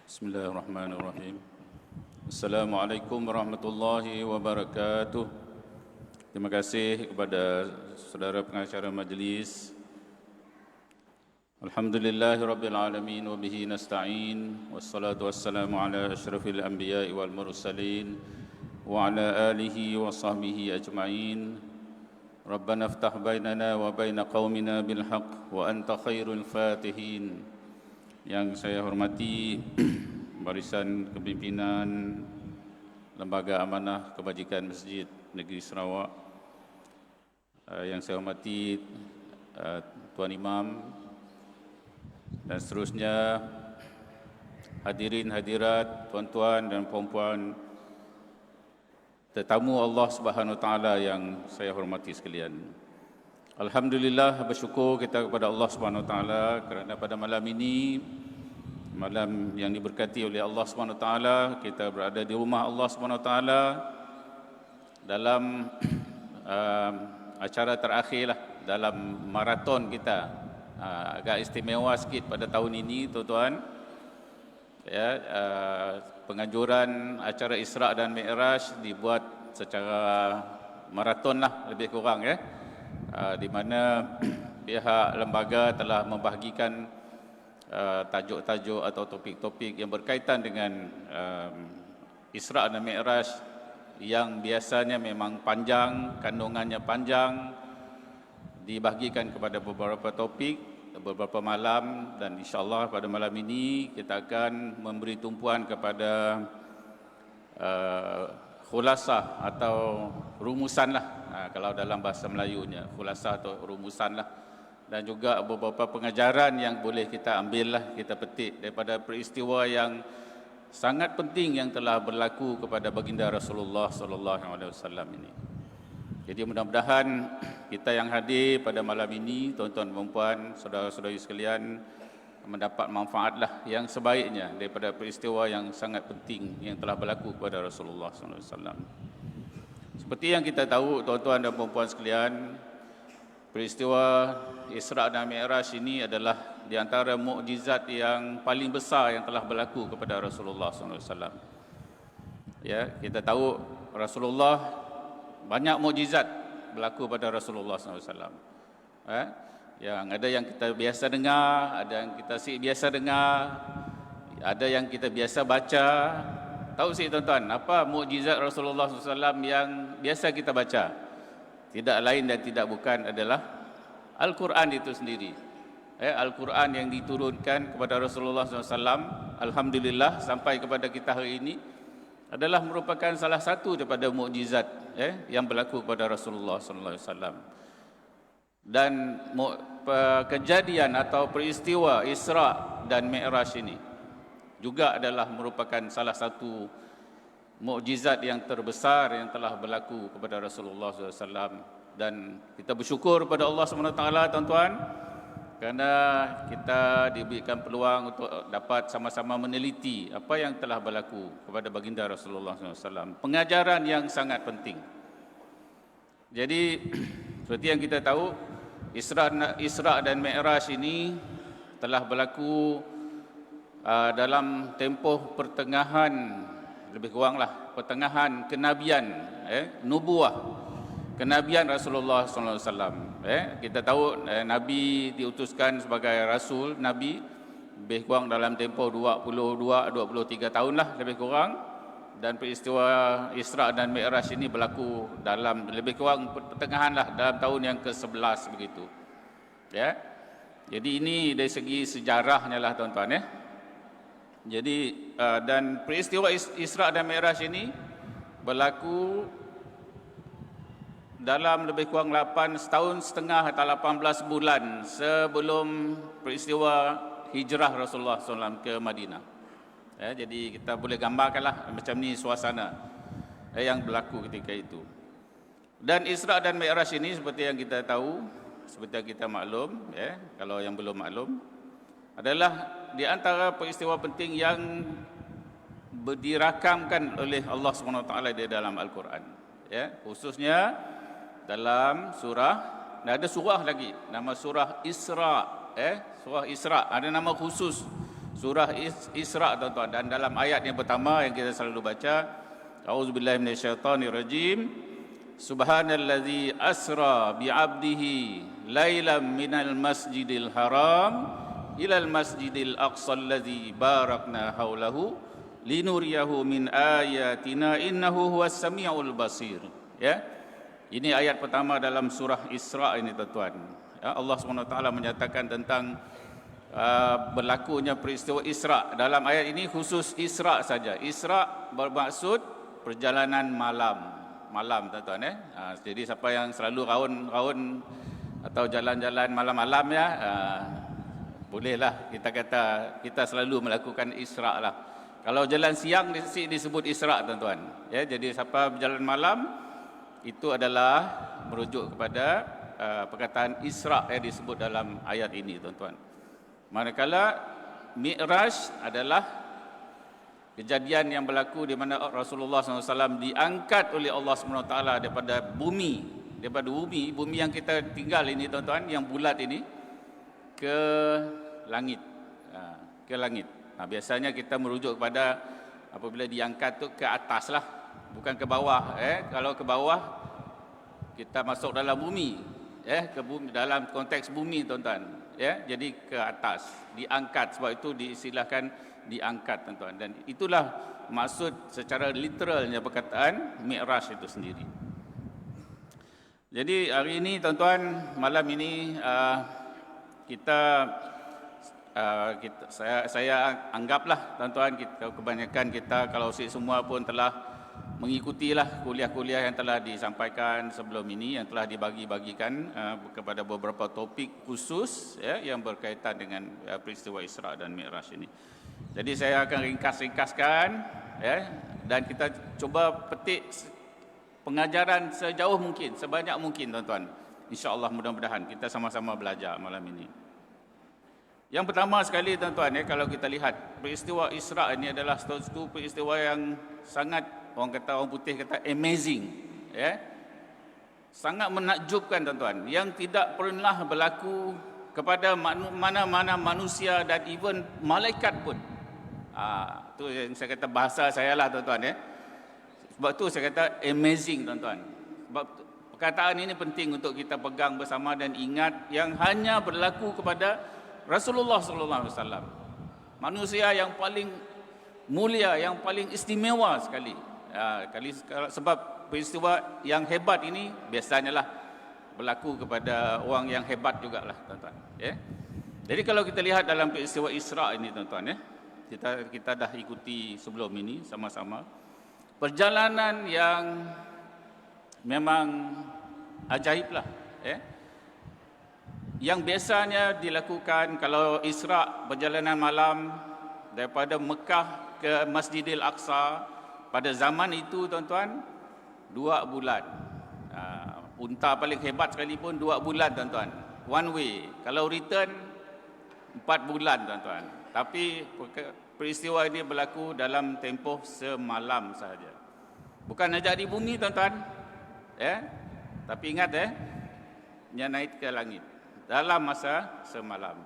Bismillahirrahmanirrahim. Assalamualaikum warahmatullahi wabarakatuh. Terima kasih kepada saudara pengacara majlis. Alhamdulillahirabbil alamin wa bihi nasta'in wassalatu wassalamu ala asyrafil anbiya'i wal mursalin wa ala alihi wa sahbihi ajma'in. Rabbana iftah bainana wa baina qaumina bil haqq wa anta khairul fatihin. Yang saya hormati Barisan Kepimpinan Lembaga Amanah Kebajikan Masjid Negeri Sarawak, yang saya hormati Tuan Imam dan seterusnya, hadirin hadirat, tuan-tuan dan puan-puan, tetamu Allah Subhanahu Wa Taala yang saya hormati sekalian. Alhamdulillah, bersyukur kita kepada Allah Subhanahu Wa Taala kerana pada malam ini, malam yang diberkati oleh Allah Subhanahu Wa Taala, kita berada di rumah Allah Subhanahu Wa Taala dalam acara terakhirlah dalam maraton kita. Agak istimewa sikit pada tahun ini, tuan-tuan. Ya, penganjuran acara Isra' dan Mi'raj dibuat secara maraton lah, lebih kurang, ya. Di mana pihak lembaga telah membahagikan tajuk-tajuk atau topik-topik yang berkaitan dengan Isra' dan Mi'raj yang biasanya memang panjang, kandungannya panjang, dibahagikan kepada beberapa topik, beberapa malam, dan insyaAllah pada malam ini kita akan memberi tumpuan kepada khulasah atau rumusan lah, kalau dalam bahasa Melayunya, khulasah atau rumusan lah, dan juga beberapa pengajaran yang boleh kita ambil lah, kita petik daripada peristiwa yang sangat penting yang telah berlaku kepada baginda Rasulullah SAW ini. Jadi mudah-mudahan kita yang hadir pada malam ini, tuan-tuan dan puan, saudara-saudari sekalian, mendapat manfaatlah yang sebaiknya daripada peristiwa yang sangat penting yang telah berlaku kepada Rasulullah SAW. Seperti yang kita tahu, tuan-tuan dan puan sekalian, peristiwa Isra' dan Mi'raj ini adalah di antara mukjizat yang paling besar yang telah berlaku kepada Rasulullah SAW. Ya, kita tahu Rasulullah banyak mukjizat berlaku pada Rasulullah SAW. Yang ada yang kita biasa dengar, ada yang kita biasa dengar, ada yang kita biasa baca. Tahu sih tuan-tuan, apa mukjizat Rasulullah SAW yang biasa kita baca? Tidak lain dan tidak bukan adalah Al-Quran itu sendiri. Al-Quran yang diturunkan kepada Rasulullah SAW, alhamdulillah sampai kepada kita hari ini, adalah merupakan salah satu daripada mukjizat yang berlaku kepada Rasulullah SAW. Dan kejadian atau peristiwa Isra' dan Mi'raj ini juga adalah merupakan salah satu mukjizat yang terbesar yang telah berlaku kepada Rasulullah SAW. Dan kita bersyukur kepada Allah SWT, tuan-tuan, kerana kita diberikan peluang untuk dapat sama-sama meneliti apa yang telah berlaku kepada baginda Rasulullah SAW. Pengajaran yang sangat penting. Jadi, seperti yang kita tahu, Isra' dan Mi'raj ini telah berlaku dalam tempoh pertengahan, lebih kuranglah pertengahan kenabian, nubuah, kenabian Rasulullah SAW. Kita tahu Nabi diutuskan sebagai Rasul, Nabi, lebih kurang dalam tempoh 22-23 tahun lah, lebih kurang. Dan peristiwa Isra' dan Mi'raj ini berlaku dalam lebih kurang pertengahan lah, dalam tahun yang ke-11 begitu. Ya. Jadi ini dari segi sejarahnya lah, tuan-tuan, ya. Jadi dan peristiwa Isra' dan Mi'raj ini berlaku dalam lebih kurang 8 setahun setengah atau 18 bulan sebelum peristiwa hijrah Rasulullah SAW ke Madinah. Jadi kita boleh gambarkanlah macam ni suasana yang berlaku ketika itu. Dan Isra' dan Mi'raj ini seperti yang kita tahu, seperti yang kita maklum, kalau yang belum maklum, adalah di antara peristiwa penting yang dirakamkan oleh Allah SWT di dalam Al-Quran. Khususnya dalam surah, ada surah lagi, nama surah Isra', surah Isra', ada nama khusus surah Isra tuan-tuan, dan dalam ayat yang pertama yang kita selalu baca, A'udzubillahi minasyaitonirrajim, Subhanallazi asra bi'abdihi lailam minal masjidil haram ilal masjidil aqsal ladzi barakna haulahu linuriyahu min ayatina innahu huwas samiul basir. Ya. Ini ayat pertama dalam surah Isra ini tuan-tuan. Ya, Allah SWT menyatakan tentang berlakunya peristiwa Isra. Dalam ayat ini khusus Isra saja. Isra bermaksud perjalanan malam tuan-tuan. Jadi siapa yang selalu raun-raun atau jalan-jalan malam-malam ya, bolehlah kita kata kita selalu melakukan Isra lah. Kalau jalan siang disebut Isra tuan-tuan. Ya, jadi siapa berjalan malam itu adalah merujuk kepada perkataan Isra yang disebut dalam ayat ini tuan-tuan. Manakala Mi'raj adalah kejadian yang berlaku di mana Rasulullah SAW diangkat oleh Allah SWT daripada bumi yang kita tinggal ini tuan-tuan, yang bulat ini, ke langit. Biasanya kita merujuk kepada apabila diangkat tu ke atas lah, bukan ke bawah. Kalau ke bawah kita masuk dalam bumi, ke bumi, dalam konteks bumi tuan-tuan. Jadi ke atas, diangkat, sebab itu diistilahkan diangkat tuan-tuan. Dan itulah maksud secara literalnya perkataan Mi'raj itu sendiri. Jadi hari ini tuan-tuan, malam ini saya anggaplah tuan-tuan, kebanyakan kita, kalau semua pun telah mengikutilah kuliah-kuliah yang telah disampaikan sebelum ini, yang telah dibagi-bagikan kepada beberapa topik khusus yang berkaitan dengan peristiwa Isra dan Mi'raj ini. Jadi saya akan ringkas-ringkaskan dan kita cuba petik pengajaran sejauh mungkin, sebanyak mungkin tuan-tuan. InsyaAllah mudah-mudahan kita sama-sama belajar malam ini. Yang pertama sekali tuan-tuan, kalau kita lihat peristiwa Isra ini adalah satu peristiwa yang sangat, orang putih kata amazing, sangat menakjubkan tuan-tuan, yang tidak pernah berlaku kepada mana-mana manusia dan even malaikat pun. Itu yang saya kata bahasa saya lah tuan-tuan. Sebab tu saya kata amazing tuan-tuan. Sebab perkataan ini penting untuk kita pegang bersama dan ingat, yang hanya berlaku kepada Rasulullah SAW, manusia yang paling mulia, yang paling istimewa sekali. Sebab peristiwa yang hebat ini biasanya lah berlaku kepada orang yang hebat jugalah tuan-tuan. Jadi kalau kita lihat dalam peristiwa Isra ini tuan-tuan, kita dah ikuti sebelum ini sama-sama, perjalanan yang memang ajaib lah. Yang biasanya dilakukan kalau Isra, perjalanan malam daripada Mekah ke Masjidil Aqsa, pada zaman itu tuan-tuan 2 bulan. Unta paling hebat sekalipun 2 bulan tuan-tuan, one way. Kalau return 4 bulan tuan-tuan. Tapi peristiwa ini berlaku dalam tempoh semalam sahaja. Bukan saja di bumi tuan-tuan, tapi ingat dia naik ke langit dalam masa semalam.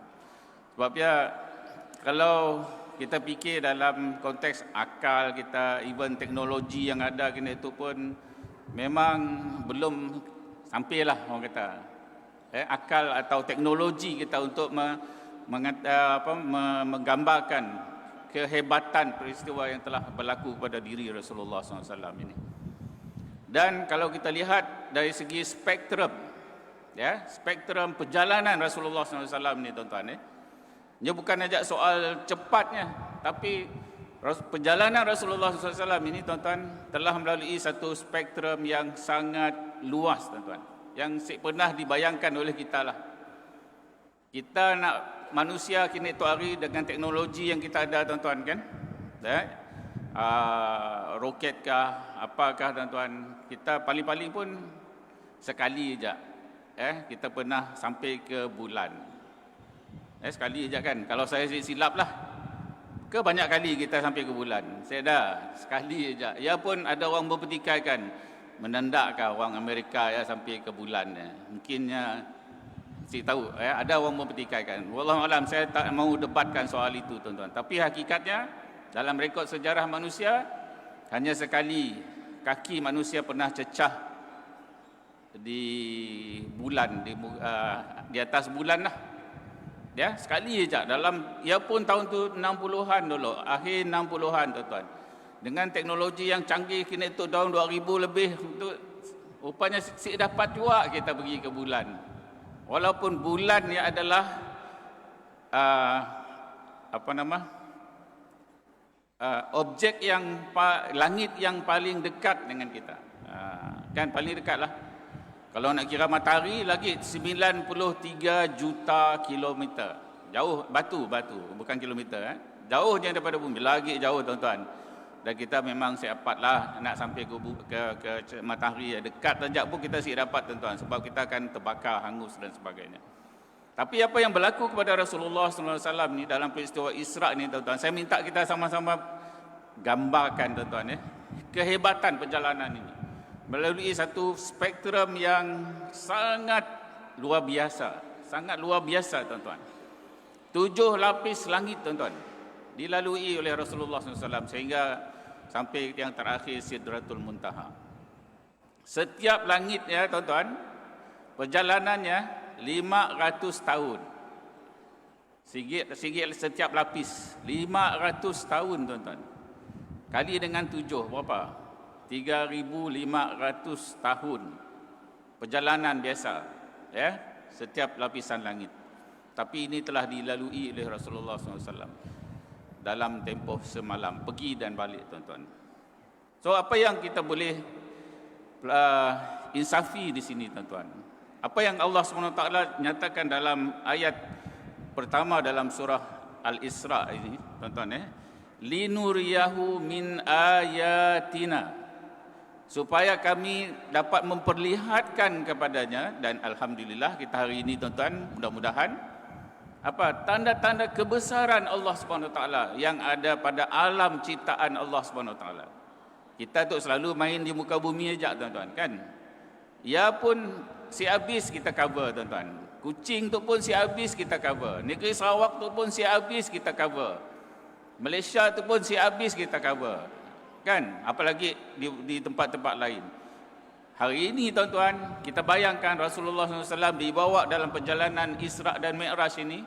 Sebabnya kalau kita fikir dalam konteks akal kita, even teknologi yang ada kini itu pun memang belum sampailah orang kata akal atau teknologi kita untuk menggambarkan kehebatan peristiwa yang telah berlaku pada diri Rasulullah SAW ini. Dan kalau kita lihat dari segi spektrum, spektrum perjalanan Rasulullah SAW ini tuan-tuan, dia bukan saja soal cepatnya, tapi perjalanan Rasulullah SAW ini tuan-tuan telah melalui satu spektrum yang sangat luas tuan-tuan, yang pernah dibayangkan oleh kita lah. Kita nak manusia kini tu hari dengan teknologi yang kita ada tuan-tuan kan, roket kah, apakah tuan-tuan, kita paling-paling pun sekali je kita pernah sampai ke bulan. Sekali je kan, kalau saya silap lah, ke banyak kali kita sampai ke bulan. Saya dah sekali je. Ya pun ada orang berpetikaikan, menandakkan orang Amerika sampai ke bulan. Mungkinnya Saya tahu ada orang mempertikaikan. Wallahu alam, saya tak mau debatkan soal itu tuan-tuan. Tapi hakikatnya dalam rekod sejarah manusia hanya sekali kaki manusia pernah cecah di bulan, di atas bulan lah. Ya, sekali saja dalam, ia pun tahun tu 60-an dulu, akhir 60-an tuan-tuan. Dengan teknologi yang canggih kini tu tahun 2000 lebih tu, rupanya dapat juga kita pergi ke bulan. Walaupun bulan ni adalah objek yang langit yang paling dekat dengan kita. Kan paling dekat lah. Kalau nak kira matahari lagi 93 juta kilometer. Jauh, batu bukan kilometer. Jauh je daripada bumi, lagi jauh tuan-tuan. Dan kita memang siap lah nak sampai ke matahari. Dekat saja pun kita siap dapat tuan-tuan, sebab kita akan terbakar, hangus dan sebagainya. Tapi apa yang berlaku kepada Rasulullah SAW ni dalam peristiwa Isra' ni tuan-tuan, saya minta kita sama-sama gambarkan tuan-tuan kehebatan perjalanan ini melalui satu spektrum yang sangat luar biasa tuan-tuan. 7 lapis langit tuan-tuan dilalui oleh Rasulullah SAW sehingga sampai yang terakhir Sidratul Muntaha. Setiap langit ya tuan-tuan, perjalanannya 500 tahun. Setiap lapis 500 tahun tuan-tuan. Kali dengan 7 berapa? 3,500 tahun perjalanan biasa ya, setiap lapisan langit. Tapi ini telah dilalui oleh Rasulullah SAW dalam tempoh semalam, pergi dan balik tuan-tuan. So apa yang kita boleh insafi di sini tuan-tuan? Apa yang Allah SWT nyatakan dalam ayat pertama dalam surah Al-Isra' ini tuan-tuan linuriyahu min ayatina, supaya kami dapat memperlihatkan kepadanya. Dan alhamdulillah kita hari ini tuan-tuan, mudah-mudahan tanda-tanda kebesaran Allah Subhanahu Wa Taala yang ada pada alam ciptaan Allah Subhanahu Wa Taala. Kita tu selalu main di muka bumi aja tuan-tuan kan. Ya pun si habis kita cover tuan-tuan. Kuching tu pun si habis kita cover. Negeri Sarawak tu pun si habis kita cover. Malaysia tu pun si habis kita cover. Kan, apalagi di tempat-tempat lain. Hari ini tuan-tuan, kita bayangkan Rasulullah SAW dibawa dalam perjalanan Isra' dan Mi'raj ini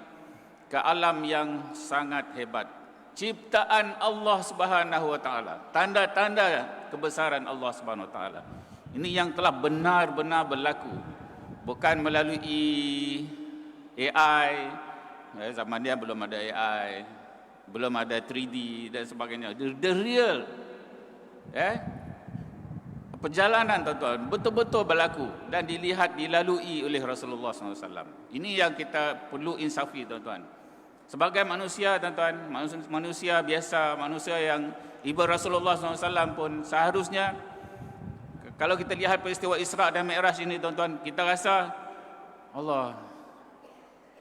ke alam yang sangat hebat. Ciptaan Allah Subhanahu Wa Taala, tanda-tanda kebesaran Allah Subhanahu Wa Taala. Ini yang telah benar-benar berlaku, bukan melalui AI. Zaman dia belum ada AI, belum ada 3D dan sebagainya. The real perjalanan tuan-tuan betul-betul berlaku dan dilalui oleh Rasulullah SAW. Ini yang kita perlu insafi tuan-tuan. Sebagai manusia tuan-tuan, manusia biasa, manusia yang ibarat Rasulullah SAW pun seharusnya, kalau kita lihat peristiwa Isra' dan Mi'raj ini tuan-tuan, kita rasa Allah,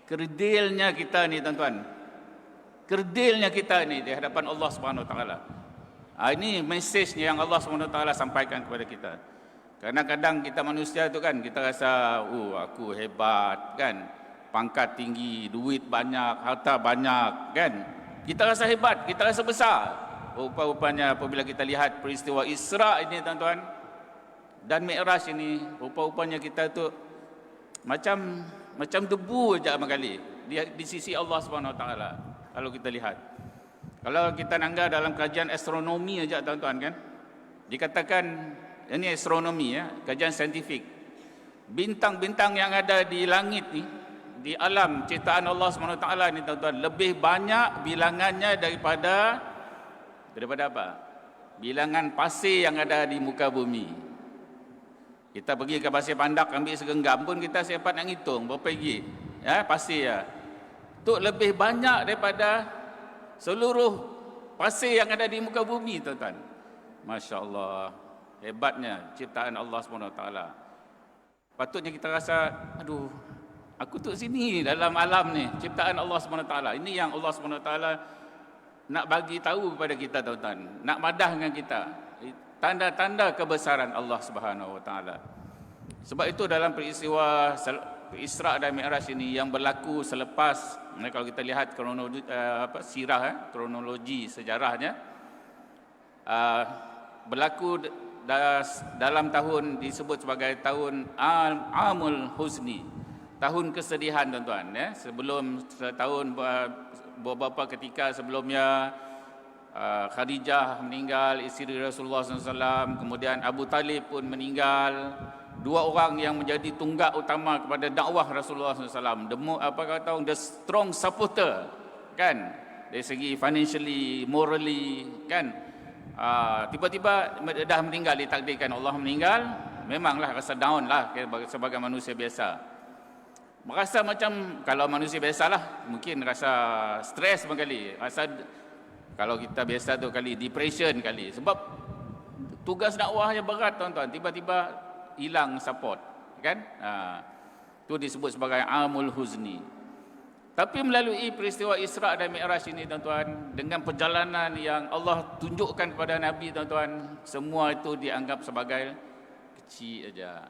kerdilnya kita ni tuan-tuan, kerdilnya kita ni di hadapan Allah Subhanahu Wa Taala. Ini mesejnya yang Allah SWT sampaikan kepada kita. Kadang-kadang kita manusia tu kan, kita rasa aku hebat kan, pangkat tinggi, duit banyak, harta banyak kan, kita rasa hebat, kita rasa besar. Rupa-rupanya apabila kita lihat peristiwa Isra' ini tuan-tuan dan Mi'raj ini, rupa-rupanya kita tu macam debu aja kali di sisi Allah SWT. Kalau kita lihat, kalau kita nangga dalam kajian astronomi aja tuan-tuan kan, dikatakan ini astronomi kajian saintifik. Bintang-bintang yang ada di langit ni, di alam ciptaan Allah SWT ni tuan-tuan, lebih banyak bilangannya daripada apa? Bilangan pasir yang ada di muka bumi. Kita pergi ke Pasir Pandak ambil segenggam pun kita sempat nak hitung berapa biji pasir tu lebih banyak daripada seluruh pasir yang ada di muka bumi tuan-tuan. Masya Allah, hebatnya ciptaan Allah SWT. Patutnya kita rasa, aduh, aku tu sini dalam alam ni, ciptaan Allah SWT. Ini yang Allah SWT nak bagi tahu kepada kita tuan-tuan, nak madah dengan kita, tanda-tanda kebesaran Allah Subhanahu Wa Taala. Sebab itu dalam peristiwa Isra' dan Mi'raj ini yang berlaku selepas, kalau kita lihat kronologi kronologi sejarahnya, berlaku dalam tahun disebut sebagai tahun Amul Huzni, tahun kesedihan, tuan-tuan, ya. Sebelum setahun, beberapa ketika sebelumnya, Khadijah meninggal, isteri Rasulullah SAW, kemudian Abu Talib pun meninggal. Dua orang yang menjadi tunggak utama kepada dakwah Rasulullah SAW, the strong supporter, kan, dari segi financially, morally, kan. Tiba-tiba dah meninggal, ditakdirkan Allah meninggal. Memanglah rasa down lah sebagai manusia biasa. Merasa macam, kalau manusia biasalah, mungkin rasa stres sekali, rasa, kalau kita biasa tu kali depression kali, sebab tugas dakwahnya berat, tuan-tuan. Tiba-tiba hilang support, kan. Itu disebut sebagai Amul Huzni. Tapi melalui peristiwa Isra' dan Mi'raj ini, tuan-tuan, dengan perjalanan yang Allah tunjukkan kepada Nabi, tuan-tuan, semua itu dianggap sebagai kecil aja.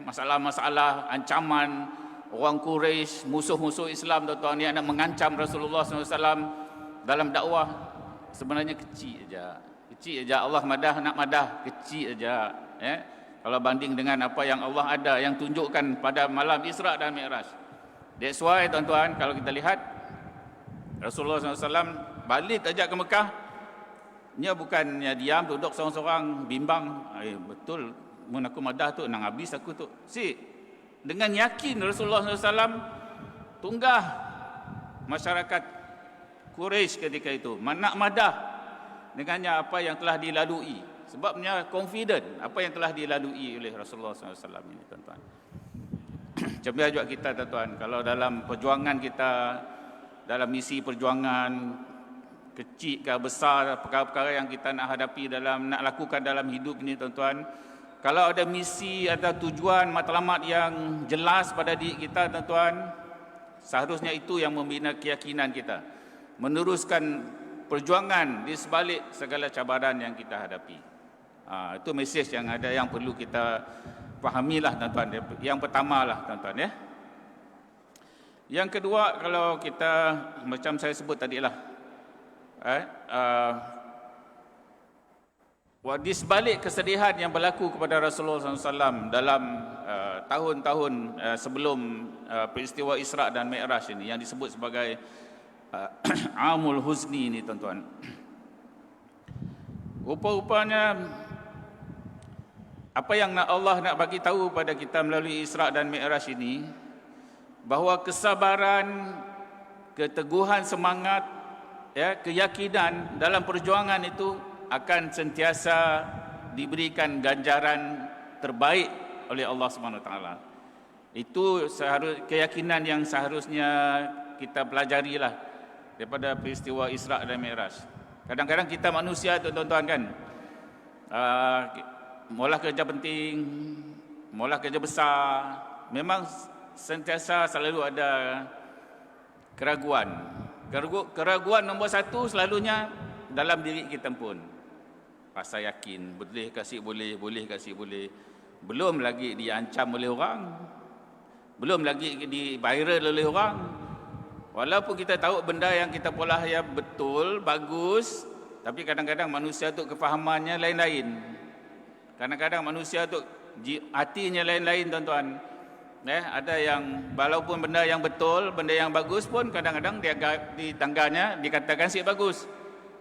Masalah-masalah, ancaman orang Quraisy, musuh-musuh Islam, tuan-tuan, yang nak mengancam Rasulullah SAW dalam dakwah, sebenarnya kecil aja. Kecil aja. Allah nak madah, kecil aja. Kalau banding dengan apa yang Allah ada, yang tunjukkan pada malam Isra' dan Mi'raj. That's why, tuan-tuan, kalau kita lihat Rasulullah SAW balik ajak ke Mekah, dia bukannya diam, duduk seorang-seorang bimbang. Betul, mun aku madah tu, nang habis aku tu. Dengan yakin Rasulullah SAW tunggah masyarakat Quraisy ketika itu, nak madah dengannya apa yang telah dilalui. Sebabnya confident apa yang telah dilalui oleh Rasulullah SAW ini, tuan-tuan. Cepat juga kita, tuan-tuan, kalau dalam perjuangan kita, dalam misi perjuangan, kecil ke besar, perkara-perkara yang kita nak hadapi, nak lakukan dalam hidup ini, tuan-tuan, kalau ada misi atau tujuan matlamat yang jelas pada diri kita, tuan-tuan, seharusnya itu yang membina keyakinan kita, meneruskan perjuangan di sebalik segala cabaran yang kita hadapi. Itu mesej yang ada, yang perlu kita fahamilah, tuan-tuan. Yang pertama lah, tuan-tuan, ya. Yang kedua, kalau kita, macam saya sebut tadilah, di sebalik kesedihan yang berlaku kepada Rasulullah SAW dalam tahun-tahun sebelum peristiwa Isra' dan Mi'raj ini, yang disebut sebagai Amul Huzni ini, tuan-tuan. Rupa-rupanya apa yang Allah nak bagi tahu pada kita melalui Isra' dan Mi'raj ini, bahawa kesabaran, keteguhan semangat, keyakinan dalam perjuangan itu akan sentiasa diberikan ganjaran terbaik oleh Allah SWT. Itu keyakinan yang seharusnya kita pelajarilah daripada peristiwa Isra' dan Mi'raj. Kadang-kadang kita manusia, tuan-tuan, kan, maulah kerja penting, maulah kerja besar, memang sentiasa selalu ada keraguan. Keraguan nombor satu selalunya dalam diri kita pun. Rasa yakin, boleh kasih boleh, boleh kasih boleh. Belum lagi diancam oleh orang, belum lagi di viral oleh orang. Walaupun kita tahu benda yang kita pola ya betul, bagus, tapi kadang-kadang manusia tu kefahamannya lain-lain. Kadang-kadang manusia tu hatinya lain-lain, tuan-tuan. Ada yang walaupun benda yang betul, benda yang bagus pun kadang-kadang di tangganya dikatakan si bagus.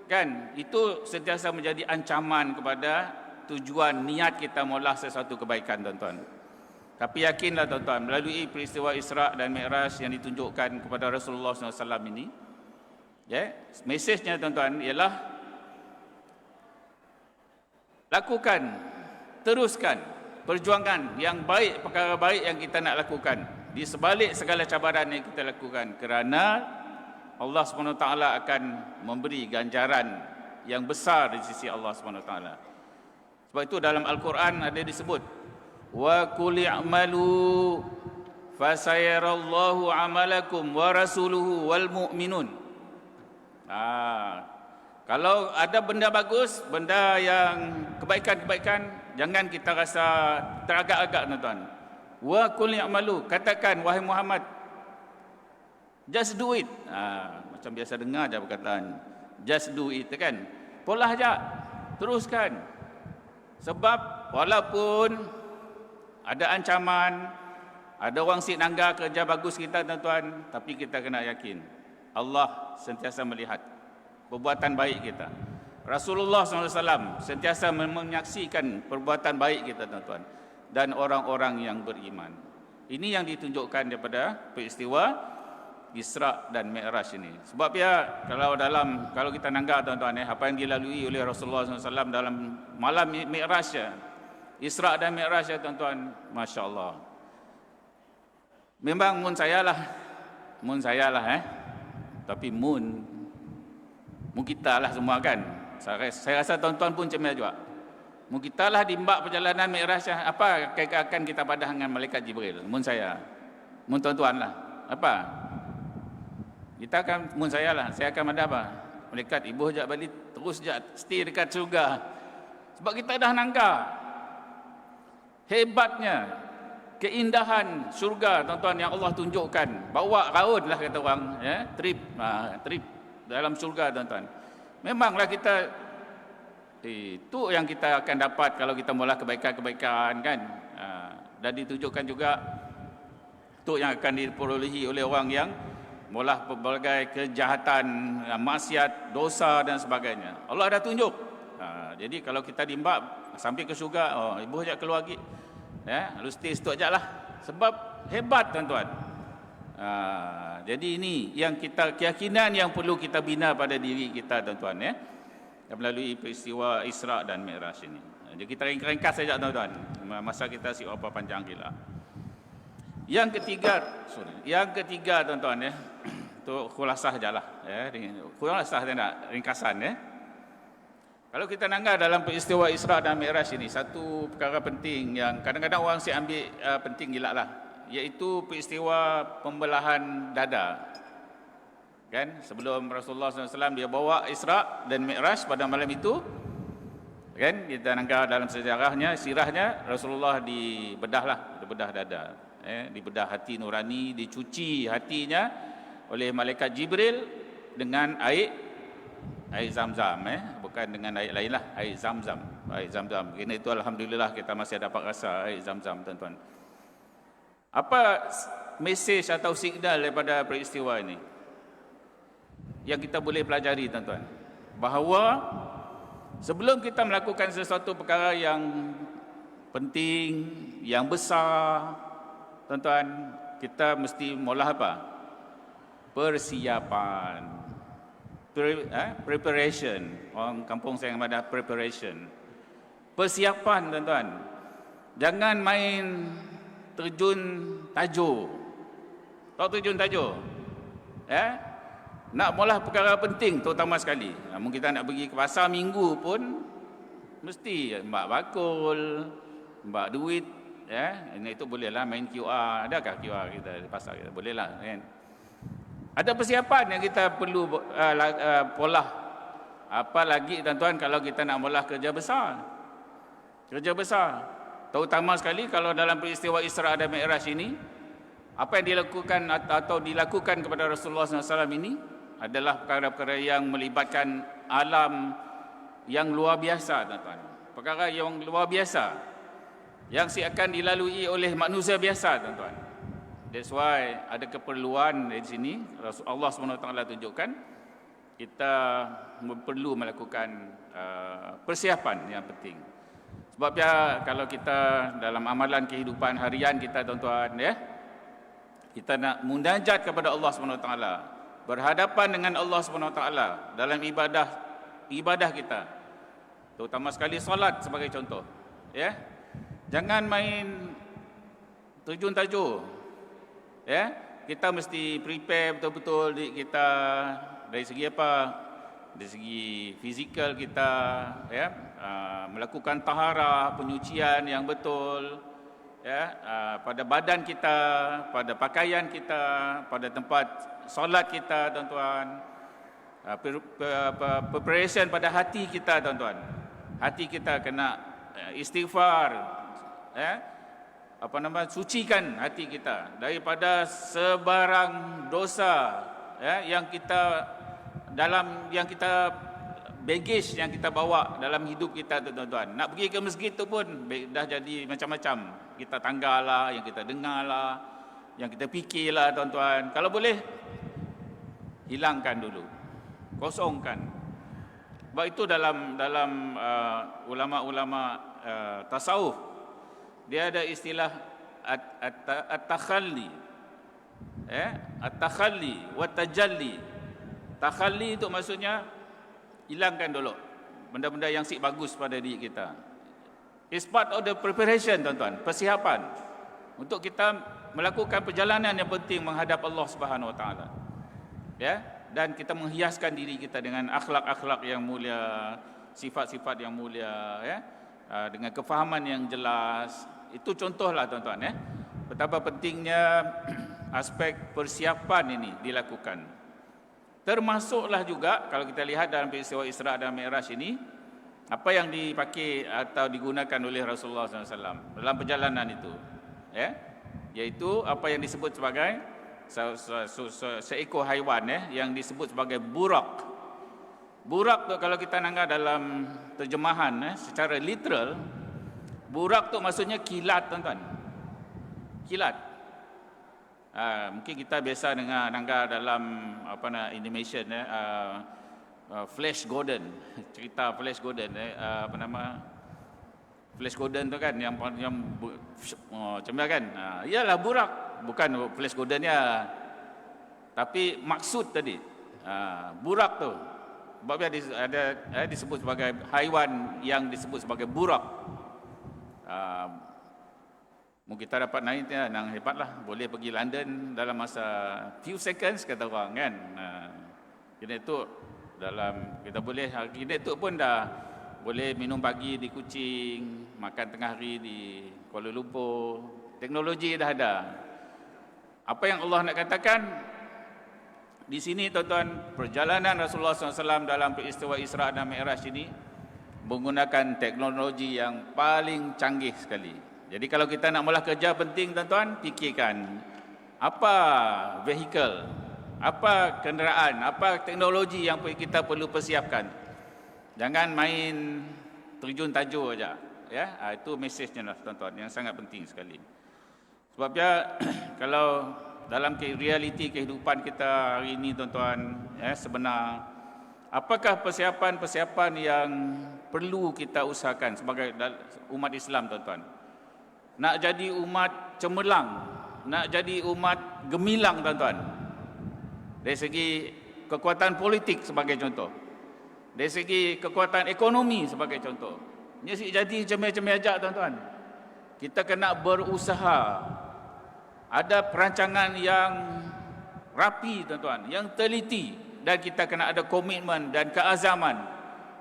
Kan? Itu sentiasa menjadi ancaman kepada tujuan niat kita maulah sesuatu kebaikan, tuan-tuan. Tapi yakinlah, tuan-tuan, melalui peristiwa Isra' dan Mi'raj yang ditunjukkan kepada Rasulullah SAW ini, mesejnya, tuan-tuan, ialah lakukan, teruskan perjuangan yang baik, perkara baik yang kita nak lakukan di sebalik segala cabaran yang kita lakukan, kerana Allah SWT akan memberi ganjaran yang besar di sisi Allah SWT. Sebab itu dalam Al-Quran ada disebut, wa qul i'malu fasayarallahu amalakum wa rasuluhu wal mu'minun. Kalau ada benda bagus, benda yang kebaikan-kebaikan, jangan kita rasa teragak-agak, tuan-tuan. Wa qul ya'malu, katakan wahai Muhammad, just do it. Macam biasa dengar je perkataan just do it kan. Polah je, teruskan. Sebab walaupun ada ancaman, ada orang sik nangga kerja bagus kita tuan-tuan, tapi kita kena yakin Allah sentiasa melihat perbuatan baik kita. Rasulullah SAW sentiasa menyaksikan perbuatan baik kita tuan-tuan, dan orang-orang yang beriman. Ini yang ditunjukkan daripada peristiwa Isra dan Mi'raj ini. Sebab ya, kalau kita nanggap tuan-tuan, apa yang dilalui oleh Rasulullah SAW dalam malam Mi'raj, Isra dan Mi'raj tuan-tuan, Masya Allah. Memang mun saya lah tapi mun kita lah semua kan. Saya rasa tuan-tuan pun macam juga. Mun kita lah dimbak perjalanan Mi'raj, apa akan kita padah dengan malaikat Jibril? Mun tuan-tuan lah, apa? Kita akan, saya akan ada apa? Malaikat ibu jak balik, terus jak stay dekat surga. Sebab kita dah nangka hebatnya, keindahan surga tuan-tuan yang Allah tunjukkan. Bawa raut lah kata orang, trip dalam surga tuan-tuan. Memanglah kita itu yang kita akan dapat kalau kita mula kebaikan-kebaikan kan. Dan ditunjukkan juga itu yang akan diperolehi oleh orang yang mula pelbagai kejahatan, maksiat, dosa dan sebagainya. Allah dah tunjuk. Jadi kalau kita dimbak sampai ke syurga, ibu ajak keluar lagi. Lalu stay situ ajak lah. Sebab hebat tuan-tuan. Jadi ini yang keyakinan yang perlu kita bina pada diri kita tuan-tuan melalui peristiwa Isra dan Mi'raj ini. Jadi kita ringkas saja tuan-tuan. Masa kita si apa panjang gila. Yang ketiga tuan-tuan tu khulasah ajalah khulasah nak ringkasan Kalau kita nanggap dalam peristiwa Isra dan Mi'raj ini, satu perkara penting yang kadang-kadang orang si ambil penting gila lah, iaitu peristiwa pembelahan dada. Kan, sebelum Rasulullah SAW dia bawa Isra dan Mi'raj pada malam itu, kan, kita nanggap dalam sejarahnya, sirahnya, Rasulullah dibedah dada, dibedah hati nurani, dicuci hatinya oleh malaikat Jibril dengan air Zam-Zam, bukan dengan air lain lah, air Zam-Zam. Kerana itu alhamdulillah kita masih dapat rasa air Zam-Zam tuan-tuan. Apa mesej atau signal daripada peristiwa ini yang kita boleh pelajari tuan-tuan? Bahawa sebelum kita melakukan sesuatu perkara yang penting, yang besar, tuan-tuan, kita mesti mula apa? Persiapan. Preparation. Orang kampung saya yang ada preparation. Persiapan tuan-tuan. Jangan main terjun tajuk. Tahu terjun tajuk? Nak mula perkara penting terutama sekali. Namun kita nak pergi ke pasar minggu pun mesti mbak bakul, mbak duit, ini itu bolehlah main QR. Adakah QR kita di pasar kita? Bolehlah kan. Ada persiapan yang kita perlu polah. Apa lagi tuan-tuan kalau kita nak mula kerja besar. Kerja besar. Terutama sekali kalau dalam peristiwa Isra dan Mi'raj ini, apa yang dilakukan atau dilakukan kepada Rasulullah SAW ini adalah perkara-perkara yang melibatkan alam yang luar biasa tuan-tuan. Perkara yang luar biasa yang akan dilalui oleh manusia biasa tuan-tuan. That's why ada keperluan di sini Allah SWT tunjukkan kita perlu melakukan persiapan yang penting. Sebab ya kalau kita dalam amalan kehidupan harian kita tuan-tuan kita nak munajat kepada Allah SWT, berhadapan dengan Allah SWT dalam ibadah kita, terutama sekali solat sebagai contoh. Jangan main terjun tajuk. Kita mesti prepare betul-betul diri kita dari segi apa? Dari segi fizikal kita, melakukan taharah, penyucian yang betul, pada badan kita, pada pakaian kita, pada tempat solat kita, tuan-tuan. Preparation pada hati kita, tuan-tuan. Hati kita kena istighfar, sucikan hati kita daripada sebarang dosa, ya, yang kita baggage yang kita bawa dalam hidup kita, tuan-tuan. Nak pergi ke masjid tu pun dah jadi macam-macam. Kita tanggal lah, yang kita dengar lah, yang kita fikir lah, tuan-tuan. Kalau boleh, hilangkan dulu, kosongkan. Sebab itu dalam ulama-ulama tasawuf, dia ada istilah at-takhalli, at-takhalli wa tajalli. Takhalli itu maksudnya hilangkan dulu benda-benda yang bagus pada diri kita. It's part of the preparation, tuan-tuan, persiapan untuk kita melakukan perjalanan yang penting menghadap Allah Subhanahu Wa Taala. Ya, dan kita menghiaskan diri kita dengan akhlak-akhlak yang mulia, sifat-sifat yang mulia, ya, dengan kefahaman yang jelas. Itu contohlah, tuan-tuan, ya, betapa pentingnya aspek persiapan ini dilakukan. Termasuklah juga kalau kita lihat dalam peristiwa Isra dan Mi'raj ini, apa yang dipakai atau digunakan oleh Rasulullah SAW dalam perjalanan itu, ya, iaitu apa yang disebut sebagai seekor haiwan, yang disebut sebagai burak. Burak tu kalau kita nanggap dalam terjemahan secara literal, burak tu maksudnya kilat, tuan-tuan. Kilat. Mungkin kita biasa dengar nanggap dalam animation, Flash Gordon, cerita Flash Gordon, Flash Gordon tu kan yang macam mana kan? Iyalah burak, bukan Flash Gordonnya, tapi maksud tadi burak tu. Sebab ada disebut sebagai haiwan yang disebut sebagai burak. Mungkin kita dapat naik yang hebatlah, boleh pergi London dalam masa few seconds, kata orang kan. Kini itu dalam kita boleh kini itu pun dah boleh minum pagi di Kuching, makan tengah hari di Kuala Lumpur. Teknologi dah ada. Apa yang Allah nak katakan di sini, tuan-tuan, perjalanan Rasulullah SAW dalam peristiwa Isra dan Mi'raj ini menggunakan teknologi yang paling canggih sekali. Jadi kalau kita nak mula kerja penting, tuan-tuan, fikirkan apa vehicle, apa kenderaan, apa teknologi yang kita perlu persiapkan. Jangan main terjun tajuk saja, ya. Itu mesejnya lah, tuan-tuan, yang sangat penting sekali. Sebabnya kalau dalam realiti kehidupan kita hari ini, tuan-tuan, ya, sebenar, apakah persiapan-persiapan yang perlu kita usahakan sebagai umat Islam, tuan-tuan? Nak jadi umat cemerlang, nak jadi umat gemilang, tuan-tuan. Dari segi kekuatan politik sebagai contoh, dari segi kekuatan ekonomi sebagai contoh. Ini jadi cemeh-cemeh ajak, tuan-tuan. Kita kena berusaha. Ada perancangan yang rapi, tuan-tuan, yang teliti, dan kita kena ada komitmen dan keazaman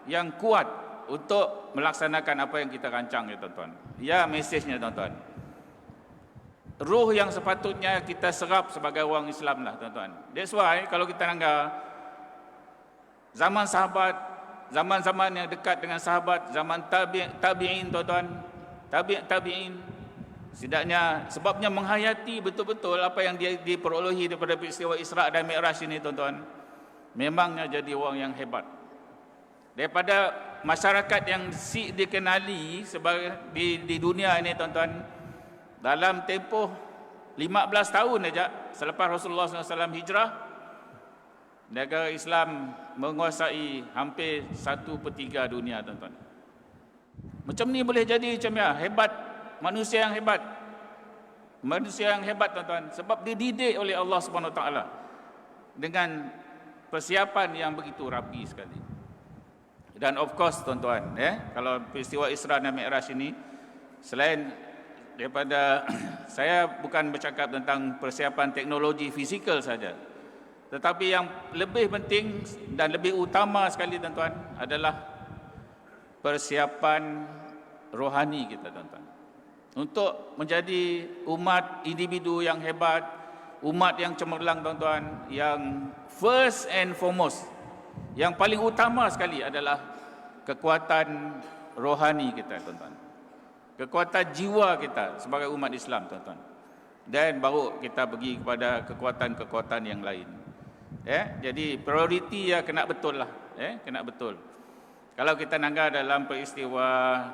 yang kuat untuk melaksanakan apa yang kita rancang, ya, tuan-tuan. Ya, mesejnya, tuan-tuan. Ruh yang sepatutnya kita serap sebagai orang Islam lah, tuan-tuan. That's why kalau kita nanggap zaman sahabat, zaman-zaman yang dekat dengan sahabat, zaman tabi'in, tuan-tuan, tabi'in, setidaknya sebabnya menghayati betul-betul apa yang dia diperolehi daripada peristiwa Isra dan Mi'raj ini, tuan-tuan. Memangnya jadi orang yang hebat. Daripada masyarakat yang dikenali sebagai di dunia ini, tuan-tuan, dalam tempoh 15 tahun saja selepas Rasulullah SAW hijrah, negara Islam menguasai hampir 1/3 dunia, tuan-tuan. Macam ni boleh jadi macam ya, hebat, manusia yang hebat. Manusia yang hebat, tuan-tuan, sebab dididik oleh Allah Subhanahu Wa Taala dengan persiapan yang begitu rapi sekali. Dan of course, tuan-tuan, ya, kalau peristiwa Isra dan Mi'raj ini, selain daripada saya bukan bercakap tentang persiapan teknologi fizikal saja, tetapi yang lebih penting dan lebih utama sekali, tuan-tuan, adalah persiapan rohani kita, tuan-tuan, untuk menjadi umat individu yang hebat, umat yang cemerlang, tuan-tuan. Yang first and foremost, yang paling utama sekali adalah kekuatan rohani kita, tuan-tuan. kekuatan jiwa kita sebagai umat Islam, tuan-tuan. Dan baru kita pergi kepada kekuatan-kekuatan yang lain. Jadi prioriti ya kena betul lah, kena betul. Kalau kita nangga dalam peristiwa,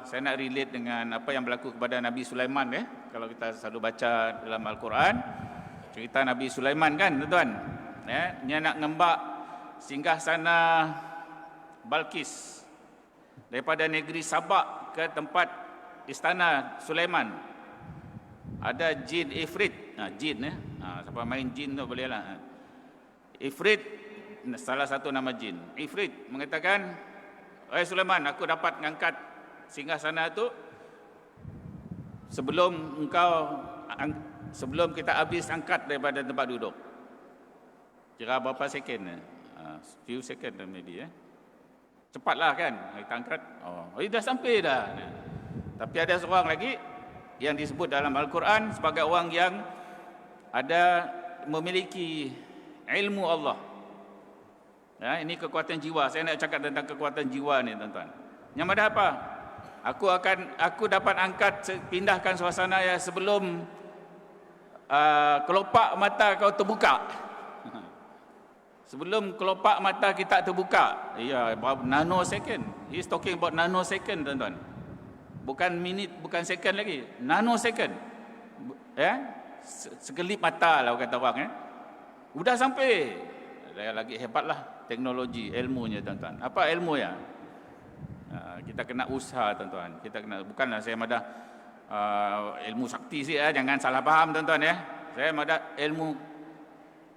saya nak relate dengan apa yang berlaku kepada Nabi Sulaiman. Kalau kita selalu baca dalam Al-Quran, cerita Nabi Sulaiman kan, tuan-tuan. Dia nak ngembak singgah sana Balkis daripada negeri Sabak ke tempat istana Sulaiman. Ada jin Ifrit. Jin siapa main jin tu boleh lah. Ifrit, salah satu nama jin. Ifrit mengatakan, Sulaiman, aku dapat mengangkat singgah sana tu sebelum kita habis angkat daripada tempat duduk. Kira berapa second? Few second maybe. Cepatlah kan kita angkat. Dah sampai dah. Tapi ada seorang lagi yang disebut dalam Al-Quran sebagai orang yang memiliki ilmu Allah. Ini kekuatan jiwa. Saya nak cakap tentang kekuatan jiwa ni, tuan-tuan. Yang mana apa? Aku dapat angkat, pindahkan suasana ya sebelum kelopak mata kau terbuka. Sebelum kelopak mata kita terbuka. Nanosecond. He's talking about nanosecond, tuan-tuan. Bukan minit, bukan second lagi. Nanosecond. Sekelip mata lah kata orang. Sudah sampai. Lagi hebatlah teknologi, ilmunya, tuan-tuan. Apa ilmu ya? Kita kena usaha, tuan-tuan. Bukanlah saya madah ilmu sakti sih, jangan salah faham, tuan-tuan ya. Saya madah ilmu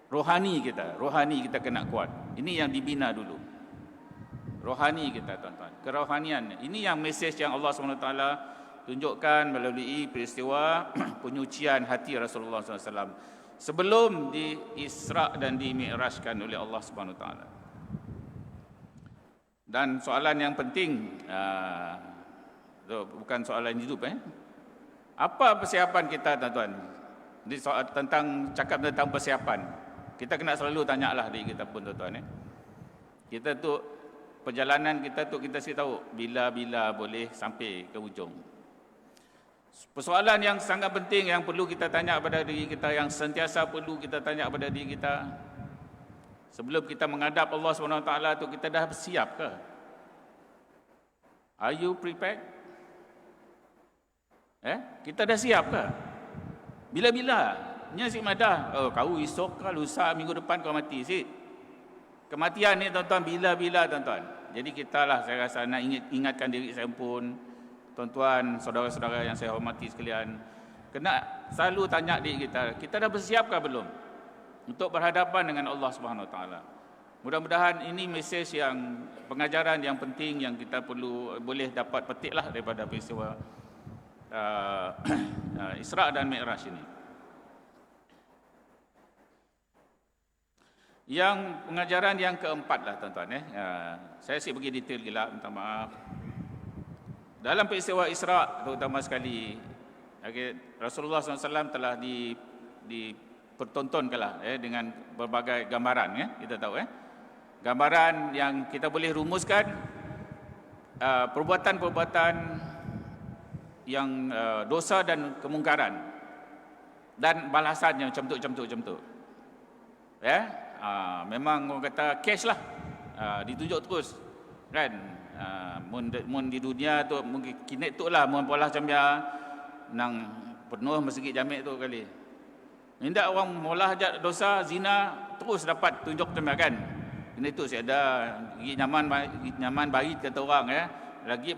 rohani kita. Rohani kita kena kuat. Ini yang dibina dulu. Rohani kita, tuan-tuan. Kerohanian. Ini yang mesej yang Allah SWT tunjukkan melalui peristiwa penyucian hati Rasulullah SAW sebelum di Isra' dan di Mi'rajkan oleh Allah SWT. Dan soalan yang penting, bukan soalan hidup. Apa persiapan kita, tuan-tuan? Ini soal cakap tentang persiapan. Kita kena selalu tanyalah diri kita pun, tuan-tuan. Kita tu perjalanan kita tu kita tahu bila boleh sampai ke ujung. Persoalan yang sangat penting yang perlu kita tanya kepada diri kita, yang sentiasa perlu kita tanya kepada diri kita, sebelum kita menghadap Allah SWT tu, kita dah bersiap ke? Are you prepared? Kita dah siap ke? Bila-bila? Nya si madah, kau esok ke lusa minggu depan kau mati si. Kematian ni, tuan-tuan, bila-bila, tuan-tuan. Jadi kita lah, saya rasa nak ingatkan diri saya pun, tuan-tuan, saudara-saudara yang saya hormati sekalian, kena selalu tanya diri kita dah bersiapkah belum untuk berhadapan dengan Allah Subhanahu Wa Taala. Mudah-mudahan ini mesej yang pengajaran yang penting yang kita boleh dapat petiklah daripada peristiwa Isra' dan Mi'raj ini. Yang pengajaran yang keempat lah, tuan-tuan. Saya sih pergi detail gila, minta maaf. Dalam peristiwa Isra' terutama sekali, Rasulullah SAW telah dipertontonkanlah dengan berbagai gambaran. Kita tahu gambaran yang kita boleh rumuskan perbuatan-perbuatan yang dosa dan kemungkaran dan balasannya macam tu. Memang orang kata cash lah, ditunjuk terus kan. Mun di dunia tu mungkin kini tu lah mun pola macam ya nang penuh masjid Jamek tu kali. Minda orang molah hajat dosa zina terus dapat tunjuk macam kan. Ini tu saya ada nyaman baik kata orang lagi